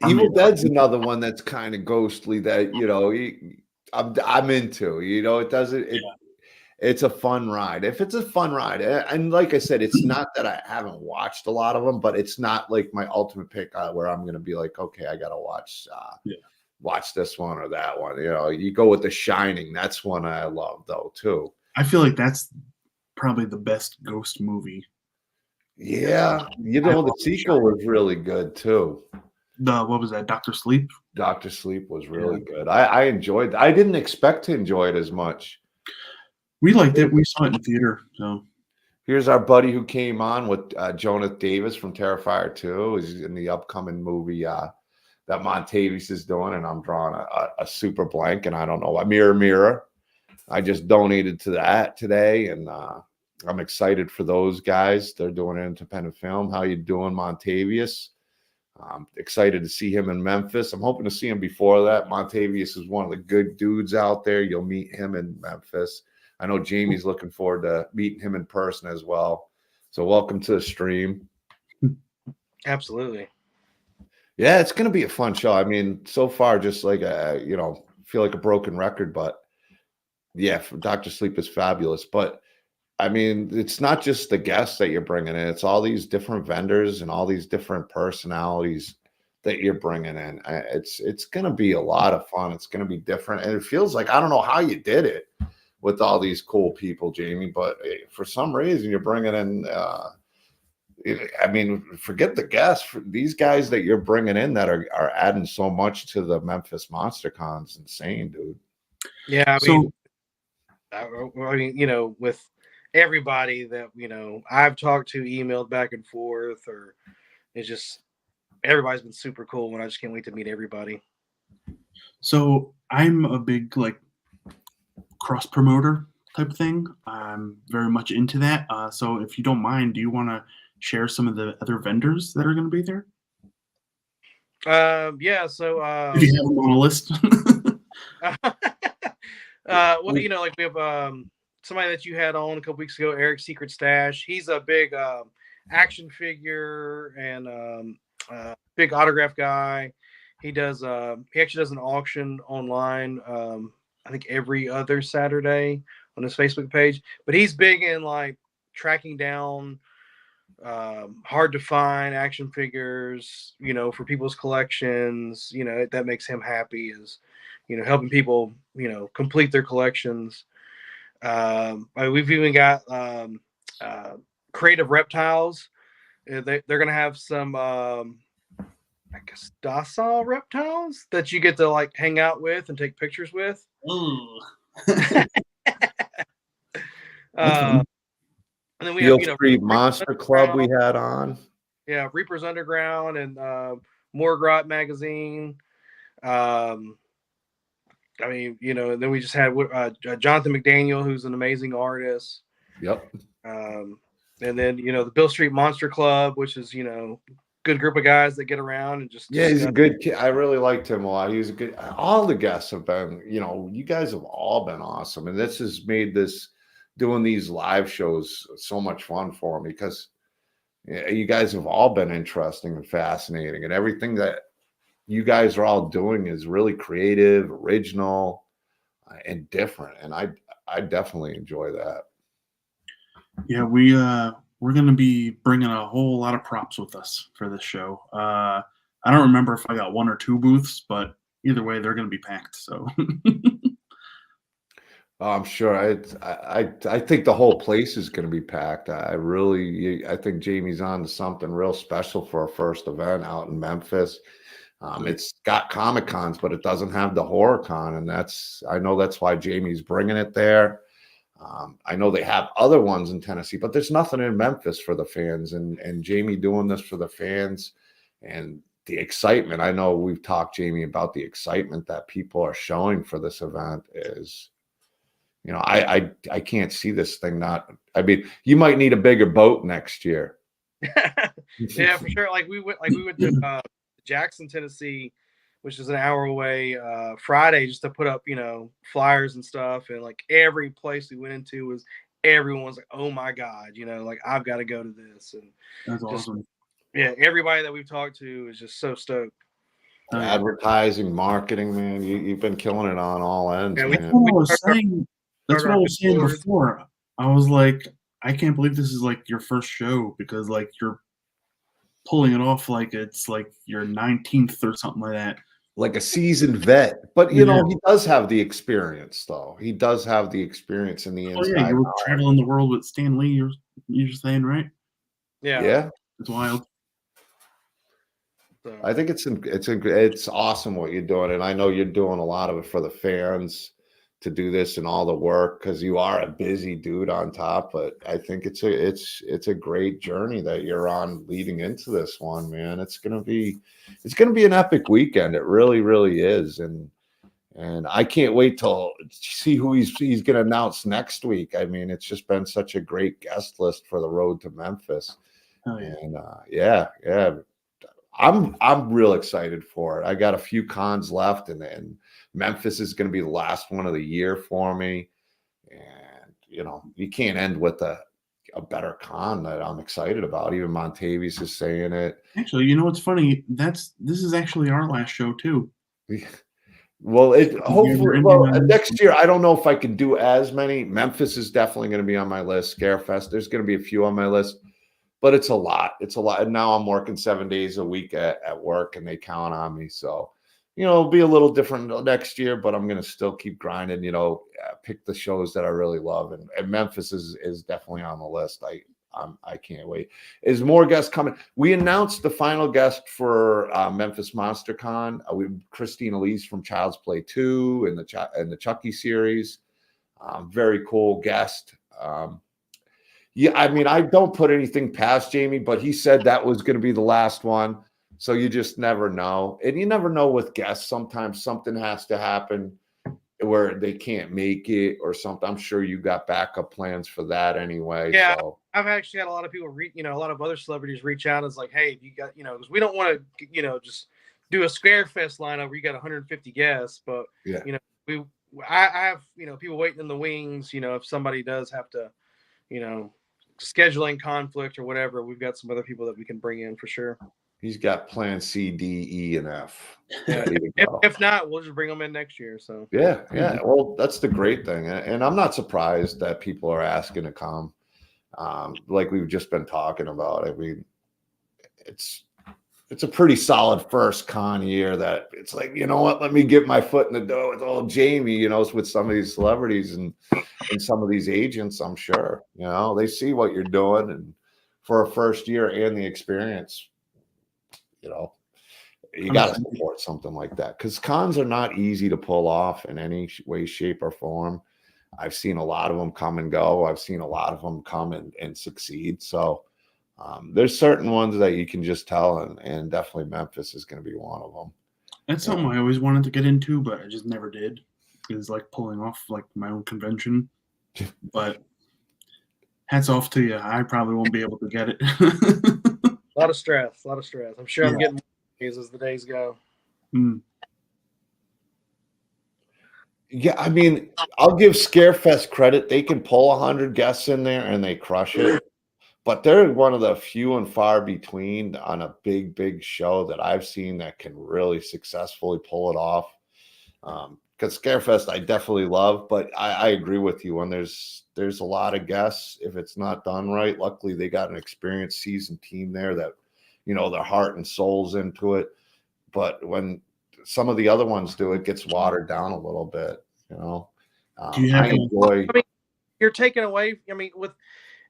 [SPEAKER 3] And
[SPEAKER 1] Evil Dead's another one that's kind of ghostly that I'm into. It doesn't. It's a fun ride. If it's a fun ride, and like I said, it's not that I haven't watched a lot of them, but it's not like my ultimate pick where I'm going to be like, okay, I got to watch this one or that one. You go with The Shining. That's one I love though too.
[SPEAKER 3] I feel like that's probably the best ghost movie.
[SPEAKER 1] Yeah, the sequel was really good too.
[SPEAKER 3] What was that? Dr. Sleep?
[SPEAKER 1] Dr. Sleep was really good. I enjoyed. I didn't expect to enjoy it as much.
[SPEAKER 3] We liked it. We saw it in theater. So
[SPEAKER 1] here's our buddy who came on with Jonah Davis from Terrifier 2. He's in the upcoming movie that Montavious is doing, and I'm drawing a super blank, and I don't know. Mirror, Mirror. I just donated to that today, and I'm excited for those guys. They're doing an independent film. How you doing, Montavious? I'm excited to see him in Memphis. I'm hoping to see him before that. Montavious is one of the good dudes out there. You'll meet him in Memphis. I know Jamie's looking forward to meeting him in person as well. So welcome to the stream.
[SPEAKER 2] Absolutely.
[SPEAKER 1] Yeah, it's going to be a fun show. I mean, so far, just like feel like a broken record, but yeah, Dr. Sleep is fabulous. But I mean, it's not just the guests that you're bringing in. It's all these different vendors and all these different personalities that you're bringing in. It's going to be a lot of fun. It's going to be different. And it feels like, I don't know how you did it with all these cool people, Jamie, but for some reason you're bringing in, I mean, forget the guests. These guys that you're bringing in that are adding so much to the Memphis Monster Con is insane, dude.
[SPEAKER 2] Yeah, I mean, with everybody that I've talked to, emailed back and forth, or it's just everybody's been super cool, and I just can't wait to meet everybody.
[SPEAKER 3] So I'm a big like cross promoter type of thing. I'm very much into that. So if you don't mind, do you want to share some of the other vendors that are going to be there?
[SPEAKER 2] Yeah. So
[SPEAKER 3] if you have them on a list.
[SPEAKER 2] Well, like we have somebody that you had on a couple weeks ago, Eric Secret Stash. He's a big action figure and big autograph guy. He actually does an auction online. I think every other Saturday on his Facebook page. But he's big in like tracking down hard to find action figures, for people's collections. That makes him happy, is helping people complete their collections. We've even got Creative Reptiles. They're gonna have some I guess docile reptiles that you get to like hang out with and take pictures with. And then we have
[SPEAKER 1] Street Monster Club we had on.
[SPEAKER 2] Yeah, Reaper's Underground and Morgrot magazine. Um, I mean, and then we just had Jonathan McDaniel, who's an amazing artist.
[SPEAKER 1] Yep.
[SPEAKER 2] And then the Bill Street Monster Club, which is good group of guys that get around and just
[SPEAKER 1] Yeah, he's a good kid. I really liked him a lot. He's a good. All the guests have been, you guys have all been awesome, and this has made doing these live shows so much fun for me because you guys have all been interesting and fascinating, and everything that you guys are all doing is really creative, original, and different. And I definitely enjoy that.
[SPEAKER 3] Yeah, we're going to be bringing a whole lot of props with us for this show. I don't remember if I got 1 or 2 booths, but either way, they're going to be packed. So
[SPEAKER 1] I'm sure. I think the whole place is going to be packed. I think Jamie's on to something real special for our first event out in Memphis. It's got Comic Cons, but it doesn't have the Horror Con, and I know that's why Jamie's bringing it there. I know they have other ones in Tennessee, but there's nothing in Memphis for the fans, and Jamie doing this for the fans and the excitement. I know we've talked, Jamie, about the excitement that people are showing for this event is, I can't see this thing not. I mean, you might need a bigger boat next year.
[SPEAKER 2] Yeah, for sure. Like we went to Jackson, Tennessee, which is an hour away, Friday, just to put up, flyers and stuff. And like every place we went into everyone was like, oh my God, like I've got to go to this. And
[SPEAKER 3] that's awesome.
[SPEAKER 2] Yeah, everybody that we've talked to is just so stoked.
[SPEAKER 1] Advertising, marketing, man, you've been killing it on all ends.
[SPEAKER 3] Yeah, that's what I was saying before. I was like, I can't believe this is like your first show because like you're pulling it off like it's like your 19th or something like that.
[SPEAKER 1] Like a seasoned vet, but he does have the experience, though. He does have the experience in the inside.
[SPEAKER 3] Yeah, you were traveling the world with Stan Lee. You're saying, right?
[SPEAKER 2] Yeah,
[SPEAKER 3] it's wild.
[SPEAKER 2] So.
[SPEAKER 1] I think it's awesome what you're doing, and I know you're doing a lot of it for the fans to do this and all the work because you are a busy dude on top. But I think it's a great journey that you're on leading into this one, man. It's gonna be an epic weekend. It really, really is, and I can't wait till see who he's gonna announce next week. I mean, it's just been such a great guest list for the road to Memphis.
[SPEAKER 3] Oh, yeah.
[SPEAKER 1] And yeah. I'm real excited for it. I got a few cons left, and Memphis is going to be the last one of the year for me. And you can't end with a better con that I'm excited about. Even Montavious is saying it.
[SPEAKER 3] Actually, what's funny? This is actually our last show too.
[SPEAKER 1] Well, hopefully, next year I don't know if I can do as many. Memphis is definitely going to be on my list. Scarefest, there's going to be a few on my list. But it's a lot. It's a lot. And now I'm working 7 days a week at work, and they count on me. So, it'll be a little different next year, but I'm going to still keep grinding, pick the shows that I really love. And Memphis is definitely on the list. I can't wait. Is more guests coming? We announced the final guest for Memphis Monster Con. Christina Lee's from Child's Play 2 and the Chucky series. Very cool guest. Yeah, I mean, I don't put anything past Jamie, but he said that was going to be the last one. So you just never know. And you never know with guests. Sometimes something has to happen where they can't make it or something. I'm sure you got backup plans for that anyway.
[SPEAKER 2] Yeah,
[SPEAKER 1] so.
[SPEAKER 2] I've actually had a lot of people a lot of other celebrities reach out. It's like, hey, you got, because we don't want to, just do a Scarefest lineup where you got 150 guests. But,
[SPEAKER 1] yeah.
[SPEAKER 2] I have, people waiting in the wings, if somebody does have to, scheduling conflict or whatever, we've got some other people that we can bring in for sure.
[SPEAKER 1] He's got plan C, D, E, and F.
[SPEAKER 2] Yeah. If not, we'll just bring them in next year. So
[SPEAKER 1] yeah. Well, that's the great thing, and I'm not surprised that people are asking to come. Like we've just been talking about. I mean, it's a pretty solid first con year that it's like, let me get my foot in the door with old Jamie, with some of these celebrities and some of these agents. I'm sure, they see what you're doing, and for a first year and the experience, you got to support something like that because cons are not easy to pull off in any way, shape, or form. I've seen a lot of them come and go. I've seen a lot of them come and succeed. So There's certain ones that you can just tell, and definitely Memphis is going to be one of them.
[SPEAKER 3] That's something I always wanted to get into, but I just never did. Is like pulling off like my own convention. But hats off to you. I probably won't be able to get it.
[SPEAKER 2] A lot of stress. I'm sure I'm getting more days as the days go.
[SPEAKER 3] Mm.
[SPEAKER 1] Yeah, I mean, I'll give Scarefest credit. They can pull 100 guests in there and they crush it. But they're one of the few and far between on a big show that I've seen that can really successfully pull it off. Because Scarefest I definitely love, but I agree with you. When there's a lot of guests, if it's not done right, luckily they got an experienced seasoned team there that, you know, their heart and soul's into it. But when some of the other ones do, it gets watered down a little bit, you know. I enjoy.
[SPEAKER 2] I mean, you're taking away. I mean,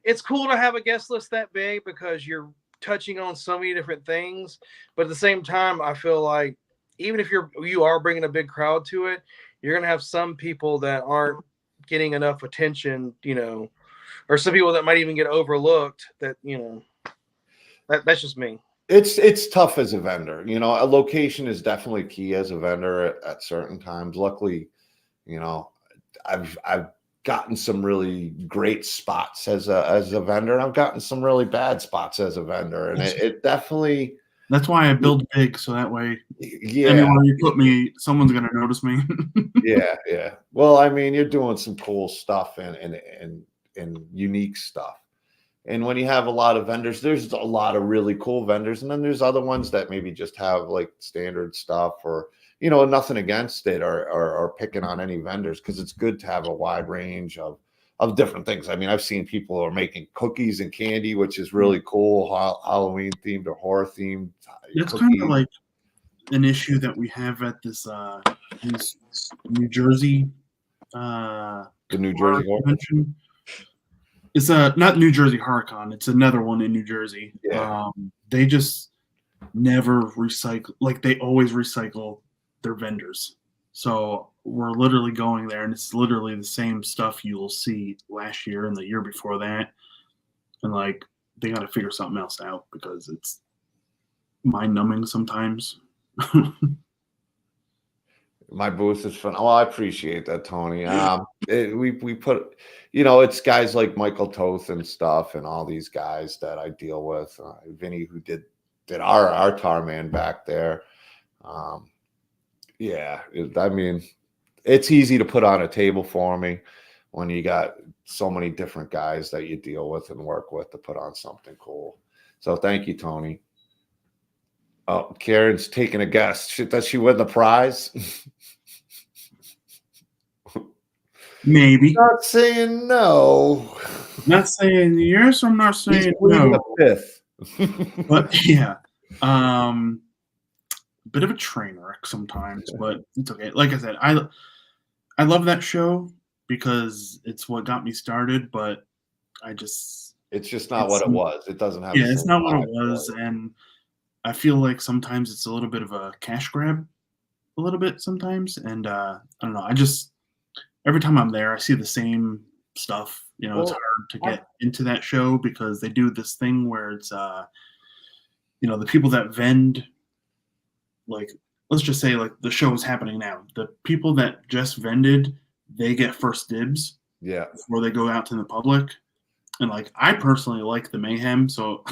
[SPEAKER 2] it's cool to have a guest list that big because you're touching on so many different things. But at the same time, I feel like even if you are bringing a big crowd to it, you're going to have some people that aren't getting enough attention, you know, or some people that might even get overlooked that, you know, that's just me.
[SPEAKER 1] It's tough as a vendor. You know, a location is definitely key as a vendor at certain times. Luckily, you know, I've gotten some really great spots as a vendor. I've gotten some really bad spots as a vendor, and it definitely.
[SPEAKER 3] That's why I build big, so that way,
[SPEAKER 1] yeah,
[SPEAKER 3] anywhere you put me, someone's gonna notice me.
[SPEAKER 1] yeah. Well, I mean, you're doing some cool stuff and unique stuff. And when you have a lot of vendors, there's a lot of really cool vendors, and then there's other ones that maybe just have like standard stuff, or, you know, nothing against it or picking on any vendors, because it's good to have a wide range of different things. I mean, I've seen people who are making cookies and candy, which is really cool, Halloween themed or horror themed.
[SPEAKER 3] That's kind of like an issue that we have at this New Jersey
[SPEAKER 1] the New Jersey
[SPEAKER 3] convention. It's not New Jersey HorrorCon. It's another one in New Jersey.
[SPEAKER 1] Yeah.
[SPEAKER 3] They just never recycle. Like, they always recycle their vendors. So we're literally going there, and it's literally the same stuff you'll see last year and the year before that. And like, they got to figure something else out because it's mind-numbing sometimes.
[SPEAKER 1] My booth is fun. Oh, I appreciate that, Tony. We put, you know, it's guys like Michael Toth and stuff, and all these guys that I deal with. Vinny, who did our tar man back there. Yeah, I mean, it's easy to put on a table for me when you got so many different guys that you deal with and work with to put on something cool. So thank you, Tony. Oh, Karen's taking a guess. Does she win the prize?
[SPEAKER 3] Maybe.
[SPEAKER 1] Not saying no.
[SPEAKER 3] Not saying yes. I'm not saying
[SPEAKER 1] no.
[SPEAKER 3] no.
[SPEAKER 1] Fifth.
[SPEAKER 3] But yeah, bit of a train wreck sometimes, but it's okay. Like I said, I love that show because it's what got me started. But it's
[SPEAKER 1] just not what it was. It doesn't have.
[SPEAKER 3] Yeah, it's not what it was, and I feel like sometimes it's a little bit of a cash grab, a little bit sometimes, and I don't know. Every time I'm there, I see the same stuff. You know, it's hard to get into that show because they do this thing where it's, you know, the people that vend, like, let's just say, like, the show is happening now. The people that just vended, they get first dibs.
[SPEAKER 1] Yeah.
[SPEAKER 3] Before they go out to the public. And like, I personally like the mayhem, so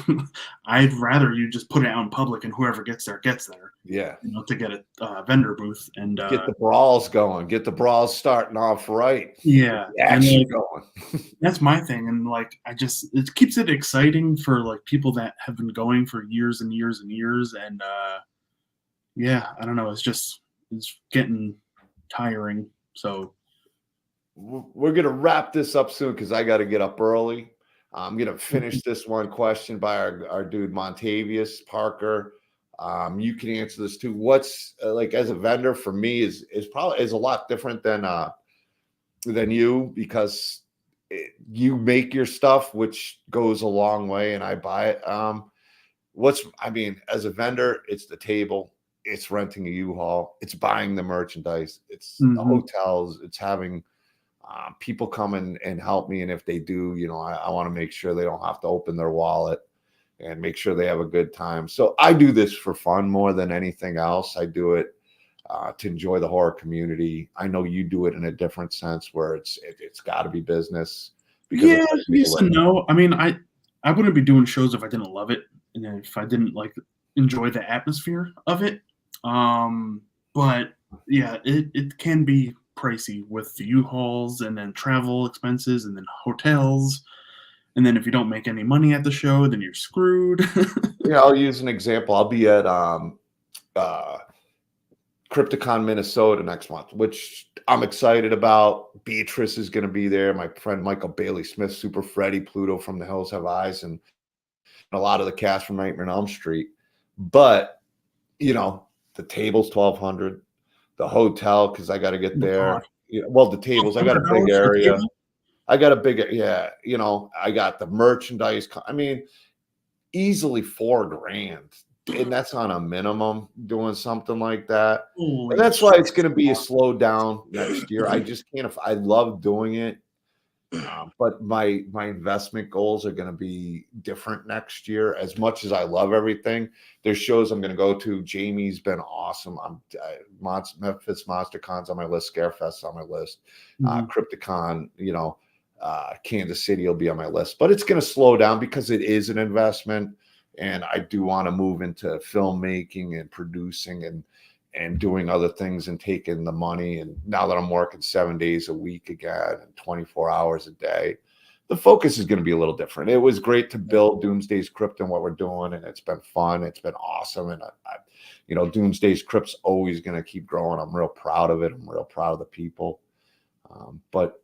[SPEAKER 3] I'd rather you just put it out in public, and whoever gets there gets there.
[SPEAKER 1] Yeah,
[SPEAKER 3] you know, to get a vendor booth and
[SPEAKER 1] get the brawls going, get the brawls starting off right.
[SPEAKER 3] Yeah,
[SPEAKER 1] action going.
[SPEAKER 3] That's my thing, and like, it keeps it exciting for like people that have been going for years and years and years, and yeah, I don't know, it's getting tiring. So
[SPEAKER 1] we're gonna wrap this up soon because I got to get up early. I'm going to finish this one question by our dude Montavious Parker. You can answer this too. What's like, as a vendor, for me is probably a lot different than you, because you make your stuff, which goes a long way, and I buy it. I mean, as a vendor, it's the table, it's renting a U-Haul, it's buying the merchandise, it's the hotels, it's having people come in and help me, and if they do, you know, I want to make sure they don't have to open their wallet. and make sure they have a good time. So I do this for fun more than anything else. I do it to enjoy the horror community. I know you do it in a different sense where it's got to be business. Because
[SPEAKER 3] Yeah, yes and no. I mean, I wouldn't be doing shows if I didn't love it and if I didn't like enjoy the atmosphere of it. But yeah, it can be pricey with the U-Hauls and then travel expenses and then hotels. And then if you don't make any money at the show, then you're screwed.
[SPEAKER 1] Yeah, I'll use an example. I'll be at Crypticon, Minnesota next month, which I'm excited about. Beatrice is going to be there. My friend Michael Bailey Smith, Super Freddy, Pluto from The Hills Have Eyes, and a lot of the cast from Nightmare on Elm Street. But, you know, the table's $1,200. The hotel, because I got to get there. Well, the tables, I got a big area. I got a big, yeah, you know, I got the merchandise. I mean, easily $4,000. And that's on a minimum doing something like that. And that's why it's going to be a slow down next year. I just can't. I love doing it, but my investment goals are going to be different next year. As much as I love everything, there's shows I'm going to go to. Jamie's been awesome. Memphis Monster Con's on my list. Scarefest's on my list. Crypticon, you know, Kansas City will be on my list. But it's going to slow down because it is an investment. And I do want to move into filmmaking and producing and doing other things and taking the money. And now that I'm working 7 days a week again and 24 hours a day, the focus is going to be a little different. It was great to build Doomsday's Crypt and what we're doing, and it's been fun. It's been awesome. And you know, Doomsday's Crypt's always going to keep growing. I'm real proud of it. I'm real proud of the people. But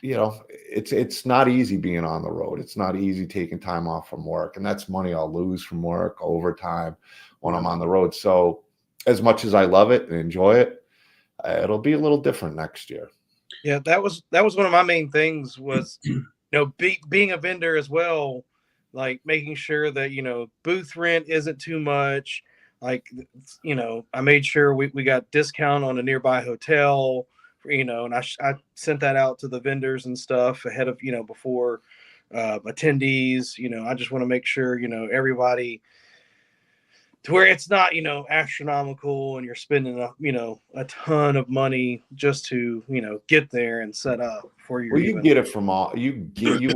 [SPEAKER 1] you know, it's not easy being on the road. It's not easy taking time off from work, and that's money I'll lose from work overtime when I'm on the road. So as much as I love it and enjoy it, it'll be a little different next year.
[SPEAKER 2] Yeah, that was one of my main things was, you know, being a vendor as well, like making sure that, you know, booth rent isn't too much. Like, you know, I made sure we got discount on a nearby hotel. You know, and I sent that out to the vendors and stuff ahead of, you know, before attendees. You know, I just want to make sure, you know, everybody to where it's not, you know, astronomical and you're spending a ton of money just to, you know, get there and set up for your.
[SPEAKER 1] Well, you get it from all you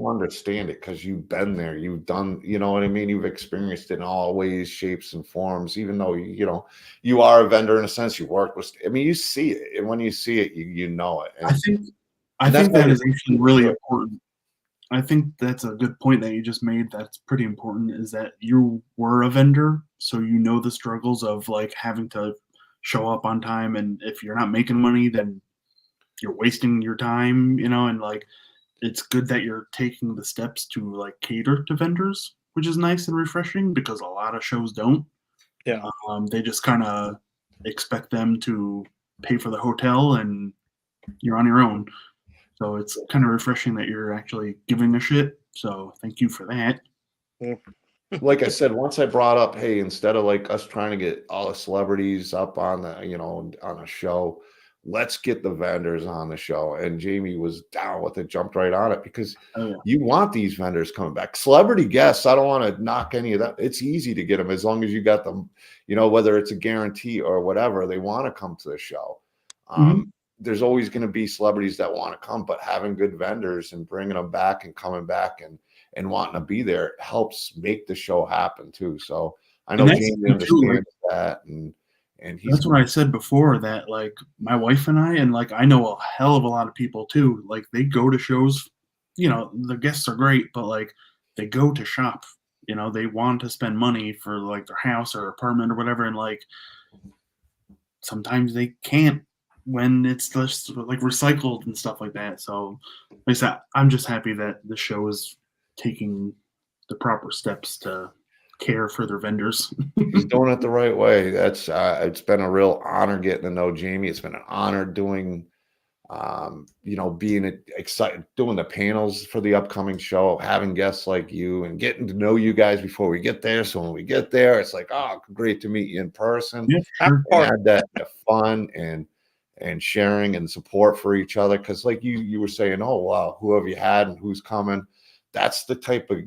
[SPEAKER 1] understand it because you've been there, you've done, you know what I mean? You've experienced it in all ways, shapes, and forms, even though you know you are a vendor in a sense, you work with, I mean, you see it, and when you see it, you know it. And
[SPEAKER 3] I think that is actually really important. I think that's a good point that you just made. That's pretty important, is that you were a vendor, so you know the struggles of like having to show up on time, and if you're not making money, then you're wasting your time, you know, and like it's good that you're taking the steps to like cater to vendors, which is nice and refreshing because a lot of shows don't.
[SPEAKER 2] Yeah.
[SPEAKER 3] They just kind of expect them to pay for the hotel and you're on your own. So it's kind of refreshing that you're actually giving a shit. So thank you for that.
[SPEAKER 1] Like I said, once I brought up, hey, instead of like us trying to get all the celebrities up on the, you know, on a show, let's get the vendors on the show. And Jamie was down with it, jumped right on it because you want these vendors coming back. Celebrity guests, I don't want to knock any of that. It's easy to get them as long as you got them, you know, whether it's a guarantee or whatever, they want to come to the show. There's always going to be celebrities that want to come, but having good vendors and bringing them back and coming back and wanting to be there helps make the show happen too. So I know Jamie understands that. And
[SPEAKER 3] that's what I said before, that like my wife and I, and like I know a hell of a lot of people too, like they go to shows, you know, the guests are great, but like they go to shop, you know, they want to spend money for like their house or apartment or whatever, and like sometimes they can't when it's just like recycled and stuff like that. So like I said, I'm just happy that the show is taking the proper steps to care for their vendors.
[SPEAKER 1] He's doing it the right way. That's it's been a real honor getting to know Jamie. It's been an honor doing you know, being excited, doing the panels for the upcoming show, having guests like you and getting to know you guys before we get there. So when we get there, it's like, oh, great to meet you in person.
[SPEAKER 3] Yeah, sure.
[SPEAKER 1] Had that fun and sharing and support for each other. Cause like you were saying, oh, wow, who have you had and who's coming? that's the type of,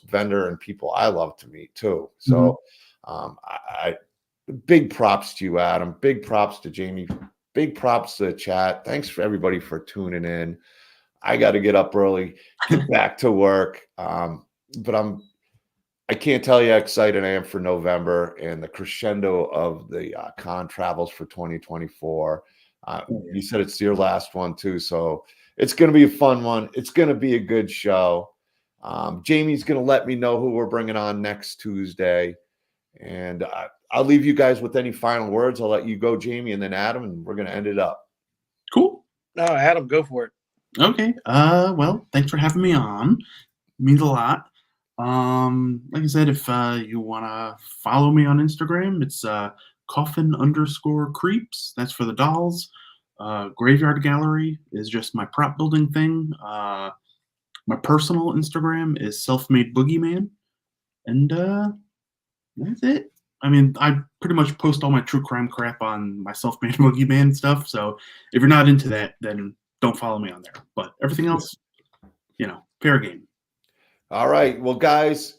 [SPEAKER 1] vendor and people I love to meet too. So I big props to you, Adam. Big props to Jamie. Big props to the chat. Thanks for everybody for tuning in. I got to get up early, get back to work. But I can't tell you how excited I am for November and the crescendo of the con travels for 2024. You said it's your last one too, so it's going to be a fun one. It's going to be a good show. Jamie's going to let me know who we're bringing on next Tuesday, and I'll leave you guys with any final words. I'll let you go, Jamie, and then Adam, and we're going to end it up.
[SPEAKER 3] Cool.
[SPEAKER 2] No, Adam, go for it.
[SPEAKER 3] Okay. Well, thanks for having me on. It means a lot. Like I said, if you want to follow me on Instagram, it's Coffin_Creeps. That's for the dolls. Graveyard Gallery is just my prop building thing. My personal Instagram is Self-Made Boogeyman. And that's it. I mean, I pretty much post all my true crime crap on my Self-Made Boogeyman stuff. So if you're not into that, then don't follow me on there. But everything else, fair game.
[SPEAKER 1] All right. Well, guys,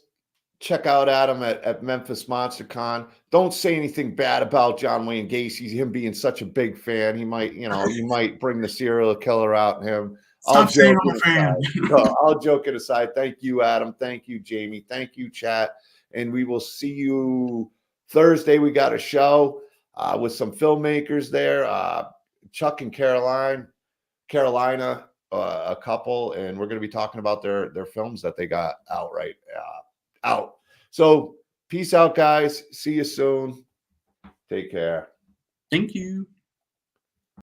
[SPEAKER 1] check out Adam at Memphis Monster Con. Don't say anything bad about John Wayne Gacy, him being such a big fan. He might, you might bring the serial killer out in him.
[SPEAKER 3] Stop saying I'm a fan.
[SPEAKER 1] I'll joke it aside. Thank you, Adam. Thank you, Jamie. Thank you, chat. And we will see you Thursday. We got a show with some filmmakers there, Chuck and Carolina, a couple, and we're going to be talking about their films that they got outright out. So peace out, guys. See you soon. Take care.
[SPEAKER 3] Thank you.